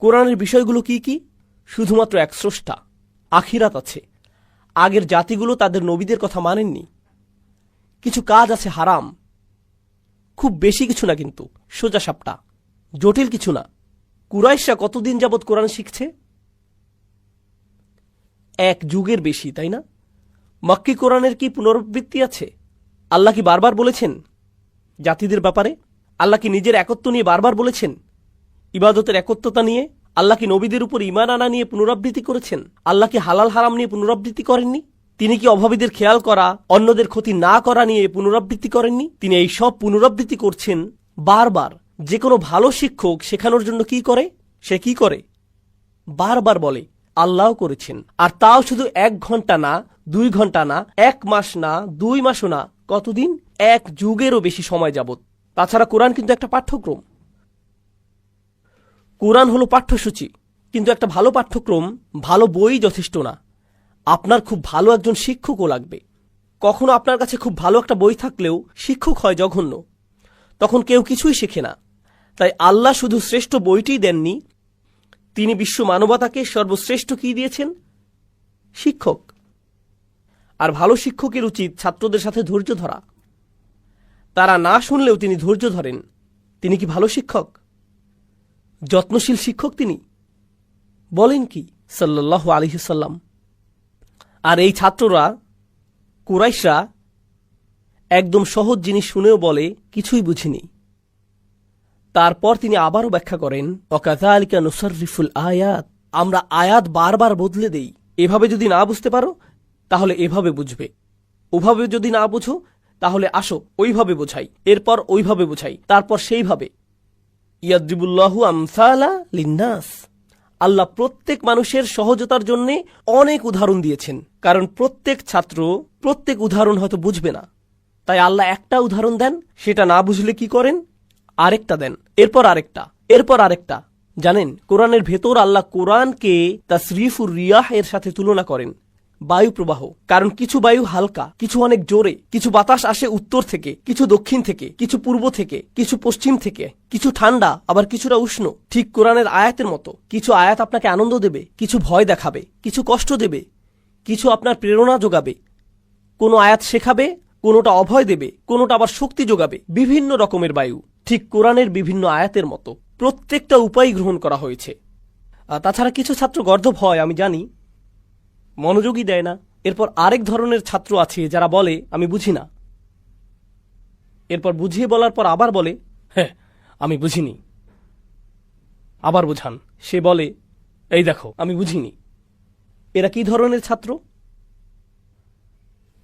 কোরআনের বিষয়গুলো কি কি? শুধুমাত্র এক স্রষ্টা, আখিরাত আছে, আগের জাতিগুলো তাদের নবীদের কথা মানেননি, কিছু কাজ আছে হারাম, খুব বেশি কিছু না, কিন্তু সোজা সাপটা, জটিল কিছু না। কুরাইশরা কতদিন যাবৎ কোরআন শিখছে? এক যুগের বেশি, তাই না? মক্কি কোরআনের কি পুনরাবৃত্তি আছে? আল্লাহ কি বারবার বলেছেন জাতিদের ব্যাপারে? আল্লাহ কি নিজের একত্ব নিয়ে বারবার বলেছেন? ইবাদতের একত্বতা নিয়ে? আল্লাহ কি নবীদের উপর ঈমান আনা নিয়ে পুনরাবৃত্তি করেছেন? আল্লাহ কি হালাল হারাম নিয়ে পুনরাবৃত্তি করেননি? তিনি কি অভাবীদের খেয়াল করা, অন্যদের ক্ষতি না করা নিয়ে পুনরাবৃত্তি করেননি? তিনি এই সব পুনরাবৃত্তি করছেন বারবার। যে কোনো ভালো শিক্ষক শেখানোর জন্য কি করে? সে কি করে? বারবার বলে আল্লাহও করেছেন। আর তাও শুধু 1 ঘন্টা না, 2 ঘন্টা না, 1 মাস না, 2 মাসও না, কতদিন? 1 যুগেরও বেশি সময় যাবত। তাছাড়া কোরআন কিন্তু একটা পাঠ্যক্রম, কোরআন হলো পাঠ্যসূচি। কিন্তু একটা ভালো পাঠ্যক্রম, ভালো বই যথেষ্ট না, আপনার খুব ভালো একজন শিক্ষকও লাগবে। কখনো আপনার কাছে খুব ভালো একটা বই থাকলেও শিক্ষক হয় জঘন্য, তখন কেউ কিছুই শেখে না। তাই আল্লাহ শুধু শ্রেষ্ঠ বইটিই দেননি, তিনি বিশ্ব মানবতাকে সর্বশ্রেষ্ঠ কি দিয়েছেন? শিক্ষক। আর ভালো শিক্ষকের উচিত ছাত্রদের সাথে ধৈর্য ধরা। তারা না শুনলেও তিনি ধৈর্য ধরেন। তিনি কি ভালো শিক্ষক? যত্নশীল শিক্ষক তিনি? বলেন কি সাল্লাল্লাহু আলাইহি সাল্লাম। আর এই ছাত্ররা, কুরাইশরা, একদম সহজ জিনিস শুনেও বলে কিছুই বুঝিনি। তারপর তিনি আবারও ব্যাখ্যা করেন, ওয়াকাযালিকা নুসাররিফুল আয়াত, আমরা আয়াত বারবার বদলে দেই। এভাবে যদি না বুঝতে পারো তাহলে এভাবে বুঝবে, ওভাবে যদি না বুঝো তাহলে আসো ওইভাবে বোঝাই, এরপর ওইভাবে বোঝাই, তারপর সেইভাবে। ইয়াদরিবুল্লাহু আমসালা লিন্নাস, আল্লাহ প্রত্যেক মানুষের সহজতার জন্য অনেক উদাহরণ দিয়েছেন, কারণ প্রত্যেক ছাত্র প্রত্যেক উদাহরণ হয়তো বুঝবে না। তাই আল্লাহ একটা উদাহরণ দেন, সেটা না বুঝলে কি করেন? আরেকটা দেন, এরপর আরেকটা, এরপর আরেকটা। জানেন, কোরআনের ভেতর আল্লাহ কোরআনকে তাসরিফুর রিয়াহ এর সাথে তুলনা করেন, বায়ু প্রবাহ। কারণ কিছু বায়ু হালকা, কিছু অনেক জোরে, কিছু বাতাস আসে উত্তর থেকে, কিছু দক্ষিণ থেকে, কিছু পূর্ব থেকে, কিছু পশ্চিম থেকে, কিছু ঠান্ডা আবার কিছুটা উষ্ণ। ঠিক কোরআনের আয়াতের মতো, কিছু আয়াত আপনাকে আনন্দ দেবে, কিছু ভয় দেখাবে, কিছু কষ্ট দেবে, কিছু আপনার প্রেরণা যোগাবে। কোনো আয়াত শেখাবে, কোনোটা অভয় দেবে, কোনোটা আবার শক্তি যোগাবে। বিভিন্ন রকমের বায়ু, ঠিক কোরআনের বিভিন্ন আয়াতের মতো প্রত্যেকটা উপায় গ্রহণ করা হয়েছে। তাছাড়া কিছু ছাত্র গর্দভ হয়, আমি জানি, মনোযোগই দেয় না। এরপর আরেক ধরনের ছাত্র আছে যারা বলে আমি বুঝি না, এরপর বুঝিয়ে বলার পর আবার বলে হ্যাঁ আমি বুঝিনি, আবার বোঝান, সে বলে এই দেখো আমি বুঝিনি। এরা কি ধরনের ছাত্র?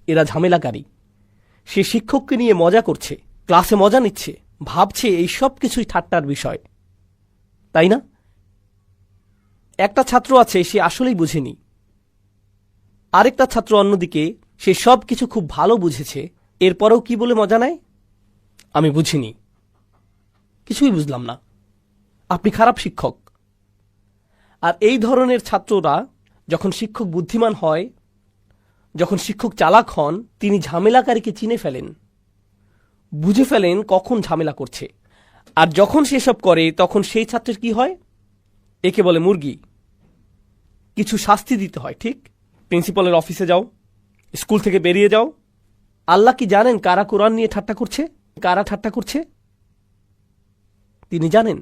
এরা ঝামেলাকারী। সে শিক্ষককে নিয়ে মজা করছে, ক্লাসে মজা নিচ্ছে, ভাবছে এই সব কিছুই ঠাট্টার বিষয়, তাই না? একটা ছাত্র আছে, সে আসলেই বুঝেনি। আরেকটা ছাত্র অন্যদিকে, সে সব কিছু খুব ভালো বুঝেছে, এরপরেও কি বলে মজা নেয়? আমি বুঝিনি, কিছুই বুঝলাম না, আপনি খারাপ শিক্ষক। আর এই ধরনের ছাত্ররা যখন শিক্ষক বুদ্ধিমান হয়, যখন শিক্ষক চালাক হন, তিনি ঝামেলাকারীকে চিনে ফেলেন, বুঝে ফেলেন কখন ঝামেলা করছে। আর যখন সেসব করে তখন সেই ছাত্রের কি হয়? একে বলে মুরগি। কিছু শাস্তি দিতে হয়, ঠিক? প্রিন্সিপালের অফিসে যাও, স্কুল থেকে বেরিয়ে যাও। আল্লাহ কি জানেন কারা কোরআন নিয়ে ঠাট্টা করছে, কারা ঠাট্টা করছে? তিনি জানেন।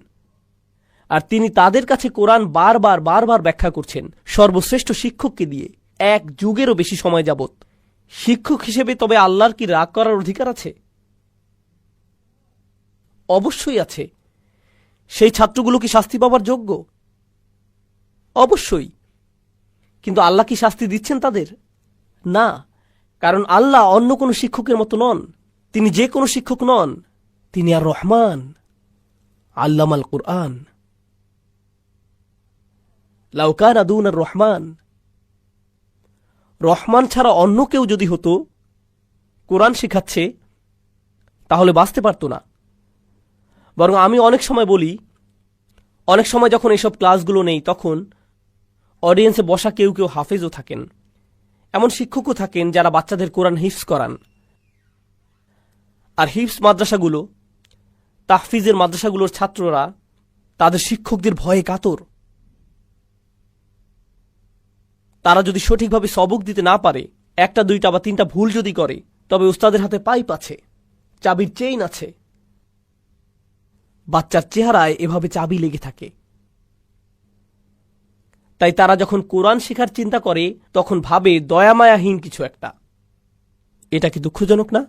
আর তিনি তাদের কাছে কোরআন বারবার বারবার ব্যাখ্যা করছেন সর্বশ্রেষ্ঠ শিক্ষককে দিয়ে, 1 যুগেরও বেশি সময় যাবত। শিক্ষক হিসেবে তবে আল্লাহর কি রাগ করার অধিকার আছে? অবশ্যই আছে। সেই ছাত্রগুলো কি শাস্তি পাবার যোগ্য? অবশ্যই। কিন্তু আল্লাহ কি শাস্তি দিচ্ছেন তাদের? না, কারণ আল্লাহ অন্য কোনো শিক্ষকের মতো নন। তিনি যে কোনো শিক্ষক নন, তিনি আর রহমান, আল্লামাল কুরআন। লাউ কানা দুনার রহমান, রহমান ছাড়া অন্য কেউ যদি হতো কোরআন শেখাচ্ছে, তাহলে বাঁচতে পারত না। বরং আমি অনেক সময় বলি, অনেক সময় যখন এইসব ক্লাসগুলো নেই তখন অডিয়েন্সে বসা কেউ কেউ হাফেজও থাকেন, এমন শিক্ষকও থাকেন যারা বাচ্চাদের কোরআন হিফজ করান। আর হিফজ মাদ্রাসাগুলো, তাহফিজের মাদ্রাসাগুলোর ছাত্ররা তাদের শিক্ষকদের ভয়ে কাতর। তারা যদি সঠিকভাবে সবক দিতে না পারে, একটা দুইটা বা তিনটা ভুল যদি করে, তবে উস্তাদের হাতে পাইপ আছে, চাবির চেইন আছে। বাচ্চার চেহারায় এভাবে চাবি লেগে থাকে। তাই তারা যখন কোরআন শেখার চিন্তা করে তখন ভাবে দয়ামায়াহীন কিছু একটা। এটা কি দুঃখজনক না?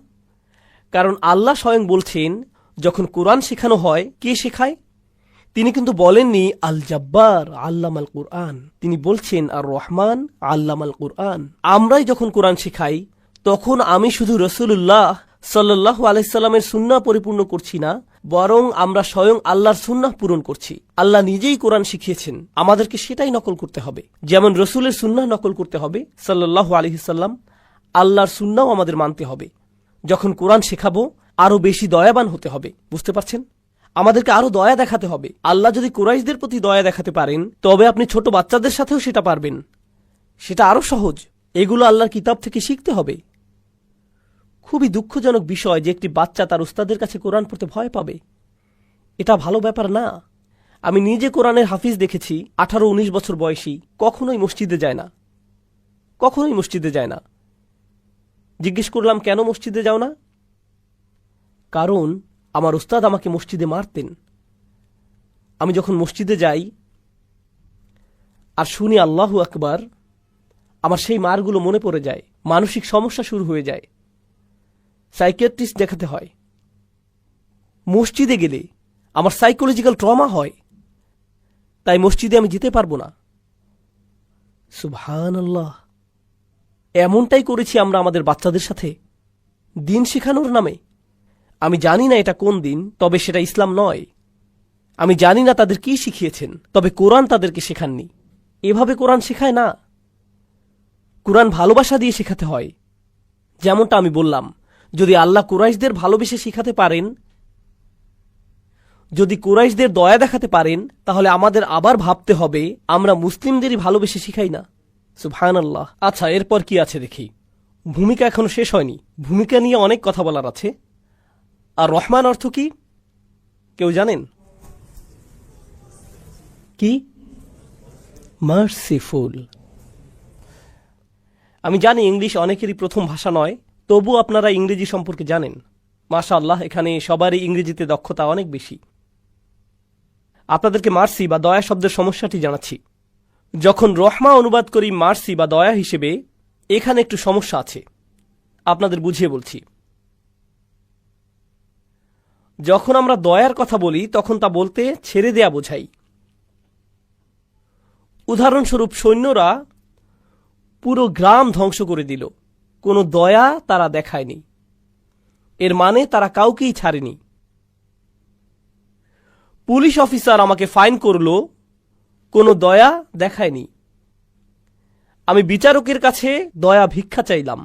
কারণ আল্লাহ স্বয়ং বলছেন, যখন কোরআন শেখানো হয় কে শেখায়? তিনি কিন্তু বলেননি আল জব্বার আল্লামাল কুরআন, তিনি বলছেন আর রহমান আল্লামাল কুরআন। আমরাই যখন কোরআন শেখাই তখন আমি শুধু রাসূলুল্লাহ সাল্লাল্লাহু আলাইহি সাল্লামের সুন্নাহ পরিপূর্ণ করছি না, বরং আমরা স্বয়ং আল্লাহর সুন্নাহ পূরণ করছি। আল্লাহ নিজেই কোরআন শিখিয়েছেন, আমাদেরকে সেটাই নকল করতে হবে। যেমন রসুলের সুন্নাহ নকল করতে হবে সাল্লাল্লাহু আলাইহি সাল্লাম, আল্লাহর সুন্নাহ আমাদের মানতে হবে। যখন কোরআন শেখাবো আরো বেশি দয়াবান হতে হবে। বুঝতে পারছেন? আমাদেরকে আরো দয়া দেখাতে হবে। আল্লাহ যদি কুরাইশদের প্রতি দয়া দেখাতে পারেন, তবে আপনি ছোট বাচ্চাদের সাথেও সেটা পারবেন। সেটা আরো সহজ। এগুলো আল্লাহর কিতাব থেকে শিখতে হবে। খুবই দুঃখজনক বিষয় যে একটি বাচ্চা তার উস্তাদের কাছে কোরআন পড়তে ভয় পাবে। এটা ভালো ব্যাপার না। আমি নিজে কোরআনের হাফিজ দেখেছি, 18-19 বছর বয়সী, কখনোই মসজিদে যায় না, কখনোই মসজিদে যায় না। জিজ্ঞেস করলাম, কেন মসজিদে যাও না? কারণ আমার উস্তাদ আমাকে মসজিদে মারতেন। আমি যখন মসজিদে যাই আর শুনি আল্লাহু আকবার, আমার সেই মারগুলো মনে পড়ে যায়, মানসিক সমস্যা শুরু হয়ে যায়, সাইকিয়াট্রিস্ট দেখাতে হয়। মসজিদে গেলে আমার সাইকোলজিক্যাল ট্রমা হয়, তাই মসজিদে আমি যেতে পারবো না। সুবহানাল্লাহ। এমনটাই করেছি আমরা আমাদের বাচ্চাদের সাথে দিন শেখানোর নামে। আমি জানি না এটা কোন দিন, তবে সেটা ইসলাম নয়। আমি জানি না তাদের কি শিখিয়েছেন, তবে কোরআন তাদেরকে শেখাননি। এভাবে কোরআন শেখায় না। কোরআন ভালোবাসা দিয়ে শেখাতে হয়। যেমনটা আমি বললাম, যদি আল্লাহ কুরাইশদের ভালোবেসে শেখাতে পারেন, যদি কুরাইশদের দয়া দেখাতে পারেন, তাহলে আমাদের আবার ভাবতে হবে আমরা মুসলিমদেরই ভালোবেসে শিখাই না। সুবহানাল্লাহ। আচ্ছা, এরপর কি আছে দেখি। ভূমিকা এখনো শেষ হয়নি। ভূমিকা নিয়ে অনেক কথা বলার আছে। আর রহমান অর্থ কি কেউ জানেন? কি? মার্সিফুল। আমি জানি ইংলিশ অনেকেরই প্রথম ভাষা নয়, তবু আপনারা ইংরেজি সম্পর্কে জানেন। মাশাআল্লাহ, এখানে সবারই ইংরেজিতে দক্ষতা অনেক বেশি। আপনাদেরকে মার্সি বা দয়া শব্দের সমস্যাটি জানাচ্ছি। যখন রহমা অনুবাদ করি মার্সি বা দয়া হিসেবে, এখানে একটু সমস্যা আছে, আপনাদের বুঝিয়ে বলছি। যখন আমরা দয়ার কথা বলি তখন তা বলতে ছেড়ে দেয়া বোঝাই। উদাহরণস্বরূপ, সৈন্যরা পুরো গ্রাম ধ্বংস করে দিল, কোনো দয়া তারা দেখায়নি। এর মানে তারা কাউকেই ছাড়েনি। পুলিশ অফিসার আমাকে ফাইন করল, কোনো দয়া দেখায়নি। আমি বিচারকের কাছে দয়া ভিক্ষা চাইলাম।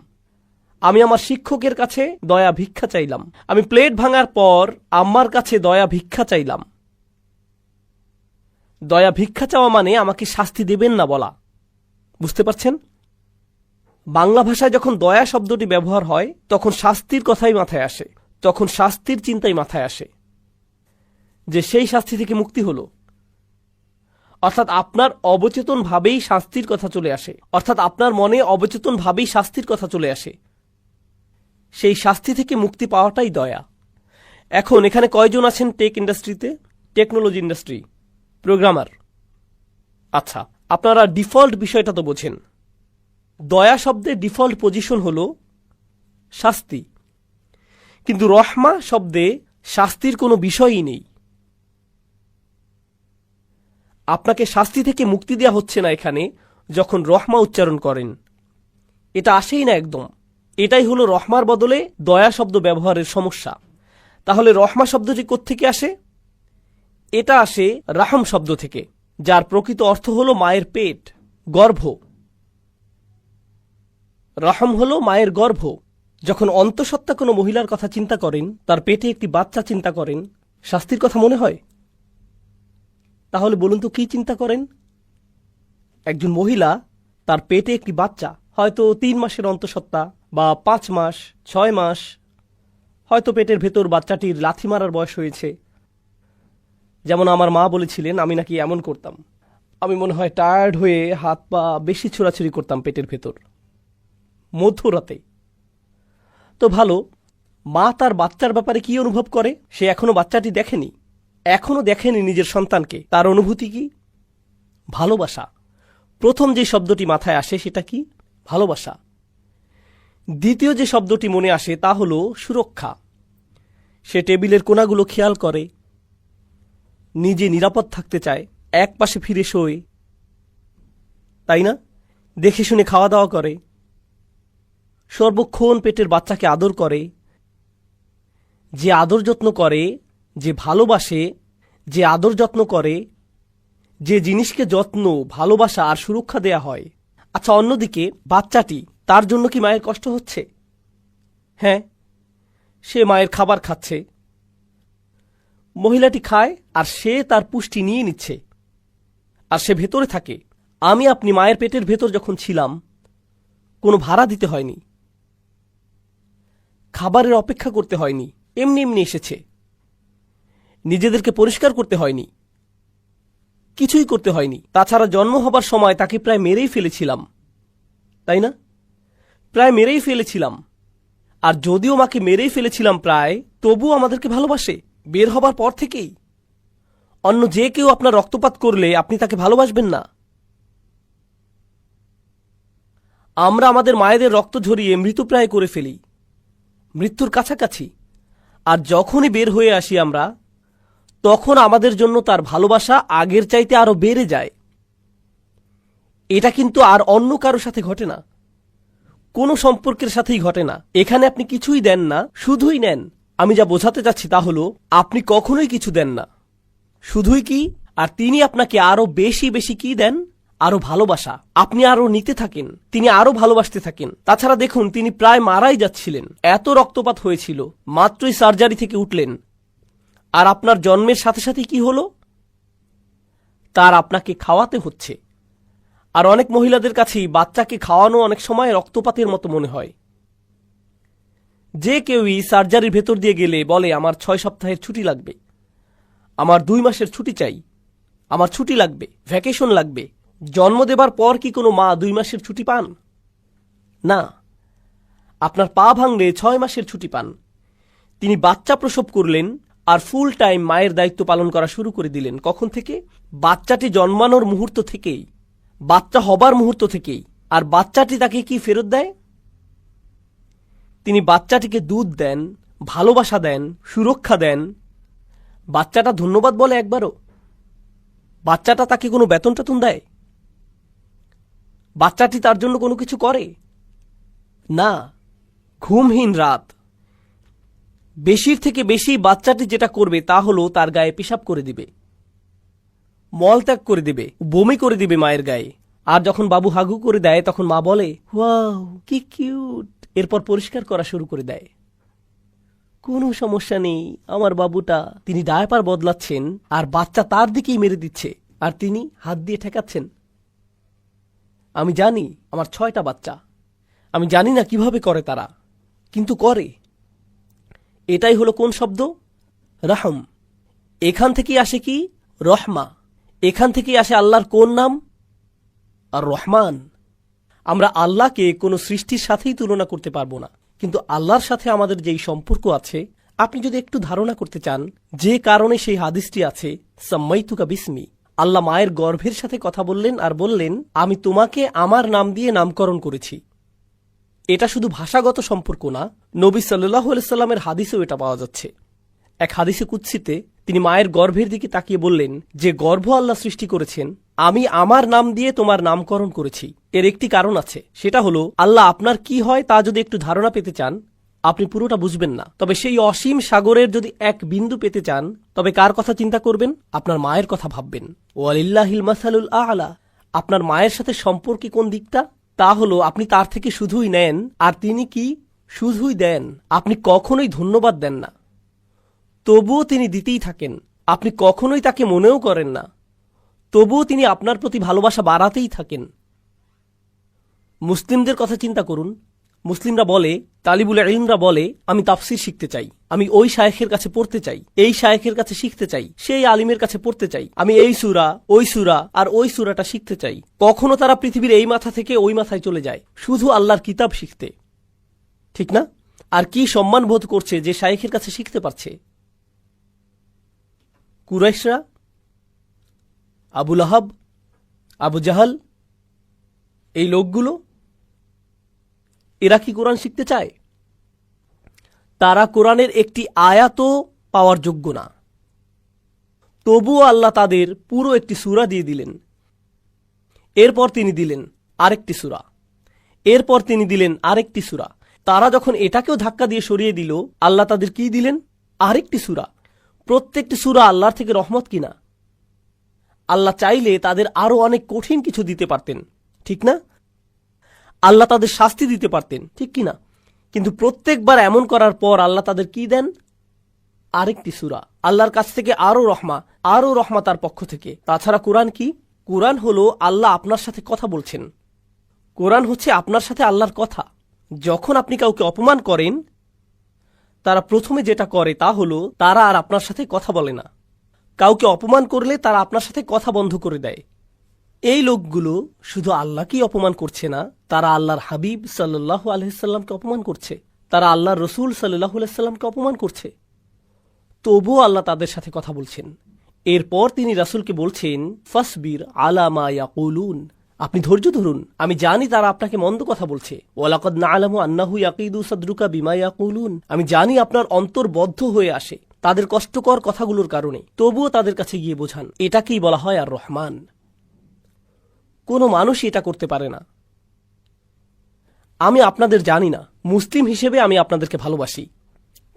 আমি আমার শিক্ষকের কাছে দয়া ভিক্ষা চাইলাম। আমি প্লেট ভাঙার পর আম্মার কাছে দয়া ভিক্ষা চাইলাম। দয়া ভিক্ষা চাওয়া মানে আমাকে শাস্তি দেবেন না বলা। বুঝতে পারছেন? বাংলা ভাষায় যখন দয়া শব্দটি ব্যবহার হয় তখন শাস্তির কথাই মাথায় আসে, তখন শাস্তির চিন্তাই মাথায় আসে, যে সেই শাস্তি থেকে মুক্তি হলো। অর্থাৎ আপনার অবচেতন ভাবেই শাস্তির কথা চলে আসে, অর্থাৎ আপনার মনে অবচেতন ভাবেই শাস্তির কথা চলে আসে। সেই শাস্তি থেকে মুক্তি পাওয়াটাই দয়া। এখন এখানে কয়জন আছেন টেক ইন্ডাস্ট্রিতে, টেকনোলজি ইন্ডাস্ট্রি, প্রোগ্রামার? আচ্ছা, আপনারা ডিফল্ট বিষয়টা তো বোঝেন। দয়া শব্দের ডিফল্ট পজিশন হল শাস্তি, কিন্তু রহমা শব্দে শাস্তির কোনো বিষয়ই নেই। আপনাকে শাস্তি থেকে মুক্তি দেওয়া হচ্ছে না এখানে যখন রহমা উচ্চারণ করেন, এটা আসেই না একদম। এটাই হলো রহমার বদলে দয়া শব্দ ব্যবহারের সমস্যা। তাহলে রহমা শব্দটি কোত্থেকে আসে? এটা আসে রাহম শব্দ থেকে, যার প্রকৃত অর্থ হলো মায়ের পেট, গর্ভ। রাহম হলো মায়ের গর্ভ। যখন অন্তঃসত্ত্বা কোনো মহিলার কথা চিন্তা করেন, তার পেটে একটি বাচ্চা চিন্তা করেন, শাস্তির কথা মনে হয়? তাহলে বলুন তো কি চিন্তা করেন? একজন মহিলা, তার পেটে একটি বাচ্চা, হয়তো 3 মাসের অন্তঃসত্ত্বা বা 5 মাস, 6 মাস, হয়তো পেটের ভেতর বাচ্চাটির লাথি মারার বয়স হয়েছে। যেমন আমার মা বলেছিলেন, আমি নাকি এমন করতাম। আমি মনে হয় টায়ার্ড হয়ে হাত পা বেশি ছোড়াছুড়ি করতাম পেটের ভেতর মধ্যরাতে। তো ভালো, মা তার বাচ্চার ব্যাপারে কি অনুভব করে? সে এখনো বাচ্চাটি দেখেনি, এখনো দেখেনি নিজের সন্তানকে। তার অনুভূতি কি? ভালোবাসা। প্রথম যে শব্দটি মাথায় আসে সেটা কি? ভালোবাসা। দ্বিতীয় যে শব্দটি মনে আসে তা হলো সুরক্ষা। সে টেবিলের কোণাগুলো খেয়াল করে, নিজে নিরাপদ থাকতে চায়, এক পাশে ফিরে শোয়, তাই না? দেখে শুনে খাওয়া দাওয়া করে, সর্বক্ষণ পেটের বাচ্চাকে আদর করে। যে আদর যত্ন করে, যে ভালোবাসে, যে আদর যত্ন করে, যে জিনিসকে যত্ন, ভালোবাসা আর সুরক্ষা দেয়া হয়। আচ্ছা, অন্যদিকে বাচ্চাটি, তার জন্য কি মায়ের কষ্ট হচ্ছে? হ্যাঁ, সে মায়ের খাবার খাচ্ছে, মহিলাটি খায় আর সে তার পুষ্টি নিয়ে নিচ্ছে, আর সে ভেতরে থাকে। আমি আপনি মায়ের পেটের ভেতর যখন ছিলাম, কোনো ভাড়া দিতে হয়নি, খাবারের অপেক্ষা করতে হয়নি, এমনি এমনি এসেছে। নিজেদেরকে পরিষ্কার করতে হয়নি, কিছুই করতে হয়নি। তাছাড়া জন্ম হবার সময় তাকে প্রায় মেরেই ফেলেছিলাম, তাই না? প্রায় মেরেই ফেলেছিলাম। আর যদিও মাকে মেরেই ফেলেছিলাম প্রায়, তবুও আমাদেরকে ভালোবাসে বের হবার পর থেকেই। অন্য যে কেউ আপনার রক্তপাত করলে আপনি তাকে ভালোবাসবেন না। আমরা আমাদের মায়েদের রক্ত ঝরিয়ে মৃতপ্রায় করে ফেলি, মৃত্যুর কাছাকাছি। আর যখনই বের হয়ে আসি আমরা, তখন আমাদের জন্য তার ভালোবাসা আগের চাইতে আরো বেড়ে যায়। এটা কিন্তু আর অন্য কারো সাথে ঘটে না, কোনো সম্পর্কের সাথেই ঘটে না। এখানে আপনি কিছুই দেন না, শুধুই নেন। আমি যা বোঝাতে চাচ্ছি তা হলো, আপনি কখনোই কিছু দেন না, শুধুই কি, আর তিনি আপনাকে আরো বেশি বেশি কি দেন? আরো ভালোবাসা। আপনি আরো নিতে থাকেন, তিনি আরো ভালোবাসতে থাকেন। তাছাড়া দেখুন, তিনি প্রায় মারাই যাচ্ছিলেন, এত রক্তপাত হয়েছিল, মাত্রই সার্জারি থেকে উঠলেন। আর আপনার জন্মের সাথে সাথে কি হলো? তার আপনাকে খাওয়াতে হচ্ছে। আর অনেক মহিলাদের কাছেই বাচ্চাকে খাওয়ানো অনেক সময় রক্তপাতের মতো মনে হয়। যে কেউই সার্জারির ভেতর দিয়ে গেলে বলে, আমার 6 সপ্তাহের ছুটি লাগবে, আমার 2 মাসের ছুটি চাই, আমার ছুটি লাগবে, ভ্যাকেশন লাগবে। জন্ম দেবার পর কি কোনো মা 2 মাসের ছুটি পান? না। আপনার পা ভাঙলে 6 মাসের ছুটি পান। তিনি বাচ্চা প্রসব করলেন আর ফুল টাইম মায়ের দায়িত্ব পালন করা শুরু করে দিলেন। কখন থেকে? বাচ্চাটি জন্মানোর মুহূর্ত থেকেই, বাচ্চা হবার মুহূর্ত থেকেই। আর বাচ্চাটি তাকে কি ফেরত দেয়? তিনি বাচ্চাটিকে দুধ দেন, ভালোবাসা দেন, সুরক্ষা দেন। বাচ্চাটা ধন্যবাদ বলে একবারও? বাচ্চাটা তাকে কোনো বেতন টেতন দেয়? বাচ্চাটি তার জন্য কোনো কিছু করে না। ঘুমহীন রাত। বেশির থেকে বেশি বাচ্চাটি যেটা করবে তা হলো তার গায়ে পেশাব করে দিবে, মলত্যাগ করে দিবে, বমি করে দিবে মায়ের গায়ে। আর যখন বাবু হাগু করে দেয় তখন মা বলে, ওয়াও কি কিউট, এরপর পরিষ্কার করা শুরু করে দেয়। কোনো সমস্যা নেই, আমার বাবুটা। তিনি ডায়াপার বদলাচ্ছেন আর বাচ্চা তার দিকেই মেরে দিচ্ছে, আর তিনি হাত দিয়ে ঠেকাচ্ছেন। আমি জানি আমার 6টা বাচ্চা, আমি জানি না কিভাবে করে তারা, কিন্তু করে। এটাই হলো কোন শব্দ? রহম। এখান থেকেই আসে কি? রহমা। এখান থেকেই আসে আল্লাহর কোন নাম? আর রহমান। আমরা আল্লাহকে কোনো সৃষ্টির সাথেই তুলনা করতে পারবো না, কিন্তু আল্লাহর সাথে আমাদের যেই সম্পর্ক আছে, আপনি যদি একটু ধারণা করতে চান, যে কারণে সেই হাদিসটি আছে, সাম্মাইতুকা বিসমি, আল্লাহ মায়ের গর্ভের সাথে কথা বললেন আর বললেন, আমি তোমাকে আমার নাম দিয়ে নামকরণ করেছি। এটা শুধু ভাষাগত সম্পর্ক না, নবী সাল্লাল্লাহু আলাইহি সাল্লামের হাদিসেও এটা পাওয়া যাচ্ছে। এক হাদিসে কুদসিতে তিনি মায়ের গর্ভের দিকে তাকিয়ে বললেন, যে গর্ভ আল্লাহ সৃষ্টি করেছেন, আমি আমার নাম দিয়ে তোমার নামকরণ করেছি। এর একটি কারণ আছে, সেটা হলো আল্লাহ আপনার কি হয় তা যদি একটু ধারণা পেতে চান, আপনি পুরোটা বুঝবেন না। তবে সেই অসীম সাগরের যদি এক বিন্দু পেতে চান, তবে কার কথা চিন্তা করবেন? আপনার মায়ের কথা ভাববেন। ওয়ালিল্লাহিল মাসালুল আ'লা। আপনার মায়ের সাথে সম্পর্কে কোন দিকটা? তা হলো আপনি তার থেকে শুধুই নেন, আর তিনি কি? শুধুই দেন। আপনি কখনোই ধন্যবাদ দেন না, তবুও তিনি দিতেই থাকেন। আপনি কখনোই তাকে মনেও করেন না, তবুও তিনি আপনার প্রতি ভালোবাসা বাড়াতেই থাকেন। মুসলিমদের কথা চিন্তা করুন। মুসলিমরা বলে, তালিবুল ইলমরা বলে, আমি তাফসির শিখতে চাই, আমি ওই শায়েখের কাছে পড়তে চাই, এই শায়েখের কাছে শিখতে চাই, সেই আলিমের কাছে পড়তে চাই, আমি এই সূরা, ওই সূরা আর ওই সূরাটা শিখতে চাই। কখনো তারা পৃথিবীর এই মাথা থেকে ওই মাথায় চলে যায় শুধু আল্লাহর কিতাব শিখতে, ঠিক না? আর কি সম্মান বোধ করছে যে শায়েখের কাছে শিখতে পারছে। কুরাইশরা, আবু লাহাব, আবু জাহাল, এই লোকগুলো, এরা কি কোরআন শিখতে চায়? তারা কোরআনের একটি আয়াতও পাওয়ার যোগ্য না। তবুও আল্লাহ তাদের পুরো একটি সূরা দিয়ে দিলেন। এরপর তিনি দিলেন আরেকটি সূরা, এরপর তিনি দিলেন আরেকটি সূরা। তারা যখন এটাকেও ধাক্কা দিয়ে সরিয়ে দিল, আল্লাহ তাদের কি দিলেন? আরেকটি সূরা। প্রত্যেকটি সূরা আল্লাহর থেকে রহমত কিনা? আল্লাহ চাইলে তাদের আরো অনেক কঠিন কিছু দিতে পারতেন, ঠিক না? আল্লাহ তাদের শাস্তি দিতে পারতেন, ঠিক কিনা? কিন্তু প্রত্যেকবার এমন করার পর আল্লাহ তাদের কি দেন? আরেকটি সূরা। আল্লাহর কাছ থেকে আরো রহমা তার পক্ষ থেকে। তাছাড়া কোরআন কি? কোরআন হলো আল্লাহ আপনার সাথে কথা বলছেন। কোরআন হচ্ছে আপনার সাথে আল্লাহর কথা। যখন আপনি কাউকে অপমান করেন, তারা প্রথমে যেটা করে তা হলো তারা আর আপনার সাথে কথা বলে না। কাউকে অপমান করলে তারা আপনার সাথে কথা বন্ধ করে দেয়। এই লোকগুলো শুধু আল্লাহকেই অপমান করছে না, তারা আল্লাহর হাবিব সাল্লাল্লাহু আলাইহি সাল্লামকে অপমান করছে, তারা আল্লাহর রসুল সাল্লাল্লাহু আলাইহি সাল্লামকে অপমান করছে। তবুও আল্লাহ তাদের সাথে কথা বলছেন। এরপর তিনি রাসূলকে বলছেন, ফাসবির আলা মা ইয়াকুলুন, আপনি ধৈর্য ধরুন, আমি জানি তারা আপনাকে মন্দ কথা বলছে। ওয়ালাকাদ না'লামু আন্নাহু ইয়াকিদু সাদরুকা বিমা ইয়াকুলুন, আমি জানি আপনার অন্তর বদ্ধ হয়ে আসে তাদের কষ্টকর কথাগুলোর কারণে। তবুও তাদের কাছে গিয়ে বোঝান। এটাকেই বলা হয় আর রহমান। কোনো মানুষই এটা করতে পারে না। আমি আপনাদের জানি না, মুসলিম হিসেবে আমি আপনাদেরকে ভালোবাসি,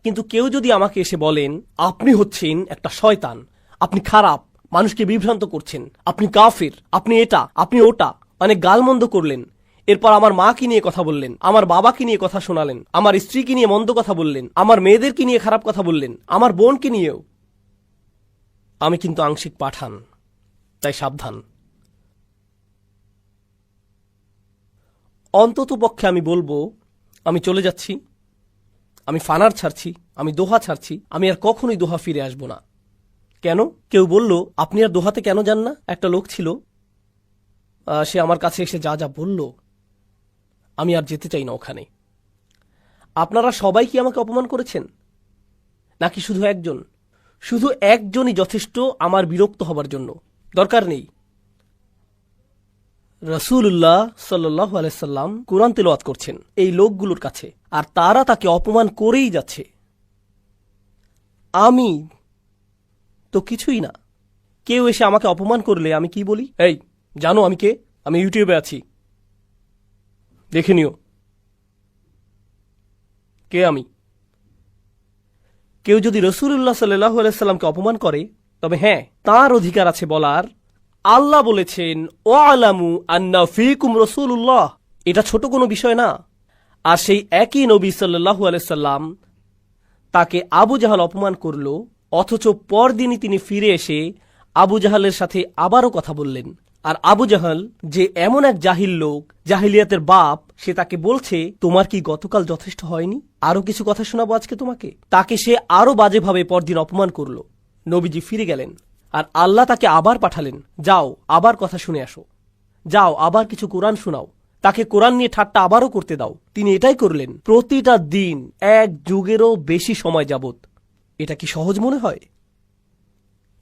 কিন্তু কেউ যদি আমাকে এসে বলেন আপনি হচ্ছেন একটা শয়তান, আপনি খারাপ, মানুষকে বিভ্রান্ত করছেন, আপনি কাফির, আপনি এটা, আপনি ওটা, অনেক গালমন্দ করলেন, এরপর আমার মাকে নিয়ে কথা বললেন, আমার বাবাকে নিয়ে কথা শোনালেন, আমার স্ত্রীকে নিয়ে মন্দ কথা বললেন, আমার মেয়েদেরকে নিয়ে খারাপ কথা বললেন, আমার বোনকে নিয়েও, আমি কিন্তু আংশিক পাঠান, তাই সাবধান। অন্তত পক্ষে আমি বলবো, আমি চলে যাচ্ছি, আমি ফানার ছাড়ছি, আমি দোহা ছাড়ছি, আমি আর কখনোই দোহা ফিরে আসব না। কেন? কেউ বলল, আপনি আর দোহাতে কেন যান না? একটা লোক ছিল, সে আমার কাছে এসে যা যা বলল, আমি আর যেতে চাই না ওখানে। আপনারা সবাই কি আমাকে অপমান করেছেন? নাকি শুধু একজন? শুধু একজনই যথেষ্ট আমার বিরক্ত হবার জন্য, দরকার নেই। রাসূলুল্লাহ সাল্লাল্লাহু আলাইহি সাল্লাম কুরআন তিলাওয়াত করছেন এই লোকগুলোর কাছে, আর তারা তাকে অপমান করেই যাচ্ছে। আমি তো কিছুই না। কেউ এসে আমাকে অপমান করলে আমি কি বলি? এই, জানো আমি কে? আমি ইউটিউবে আছি, দেখে নিও কে আমি। কেউ যদি রাসূলুল্লাহ সাল্লাল্লাহু আলাইহি সাল্লামকে অপমান করে, তবে হ্যাঁ, তার অধিকার আছে বলার, আল্লাহ বলেছেন ওয়ালামু আন্না ফীকুম রাসূলুল্লাহ। এটা ছোট কোনো বিষয় না। আর সেই একই নবী সাল্লাল্লাহু আলাইহি সাল্লাম তাকে আবু জাহাল অপমান করল, অথচ পরদিনই তিনি ফিরে এসে আবু জাহালের সাথে আবারও কথা বললেন। আর আবু জাহাল যে এমন এক জাহিল লোক, জাহিলিয়াতের বাপ, সে তাকে বলছে তোমার কি গতকাল যথেষ্ট হয়নি? আরো কিছু কথা শোনাবো আজকে তোমাকে। তাকে সে আরো বাজেভাবে পরদিন অপমান করল। নবীজি ফিরে গেলেন, আর আল্লাহ তাকে আবার পাঠালেন, যাও আবার কথা শুনে আসো, যাও আবার কিছু কোরআন শোনাও, তাকে কোরআন নিয়ে ঠাট্টা আবারও করতে দাও। তিনি এটাই করলেন প্রতিটা দিন, এক যুগেরও বেশি সময় যাবত। এটা কি সহজ মনে হয়?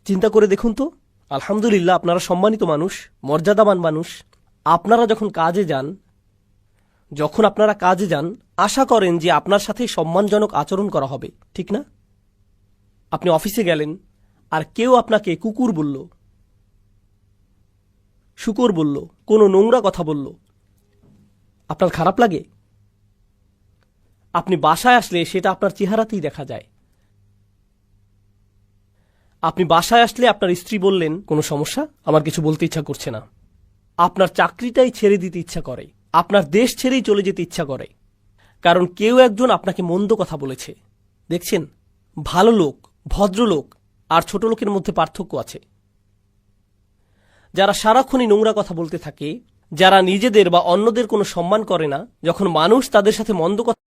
চিন্তা করে দেখুন তো। আলহামদুলিল্লাহ, আপনারা সম্মানিত মানুষ, মর্যাদাবান মানুষ। আপনারা যখন কাজে যান, আশা করেন যে আপনার সাথে সম্মানজনক আচরণ করা হবে, ঠিক না? আপনি অফিসে গেলেন, আর কেউ আপনাকে কুকুর বলল, শুকর বলল, কোনো নোংরা কথা বলল, আপনার খারাপ লাগে? আপনি বাসায় আসলে সেটা আপনার চেহারাতেই দেখা যায়। আপনি বাসায় আসলে আপনার স্ত্রী বললেন, কোনো সমস্যা? আমার কিছু বলতে ইচ্ছা করছে না। আপনার চাকরিটাই ছেড়ে দিতে ইচ্ছা করে, আপনার দেশ ছেড়েই চলে যেতে ইচ্ছা করে, কারণ কেউ একজন আপনাকে মন্দ কথা বলেছে। দেখছেন, ভালো লোক ভদ্রলোক আর ছোট লোকের মধ্যে পার্থক্য আছে। যারা সারাক্ষণই নোংরা কথা বলতে থাকে, যারা নিজেদের বা অন্যদের কোনো সম্মান করে না, যখন মানুষ তাদের সাথে মন্দ কথা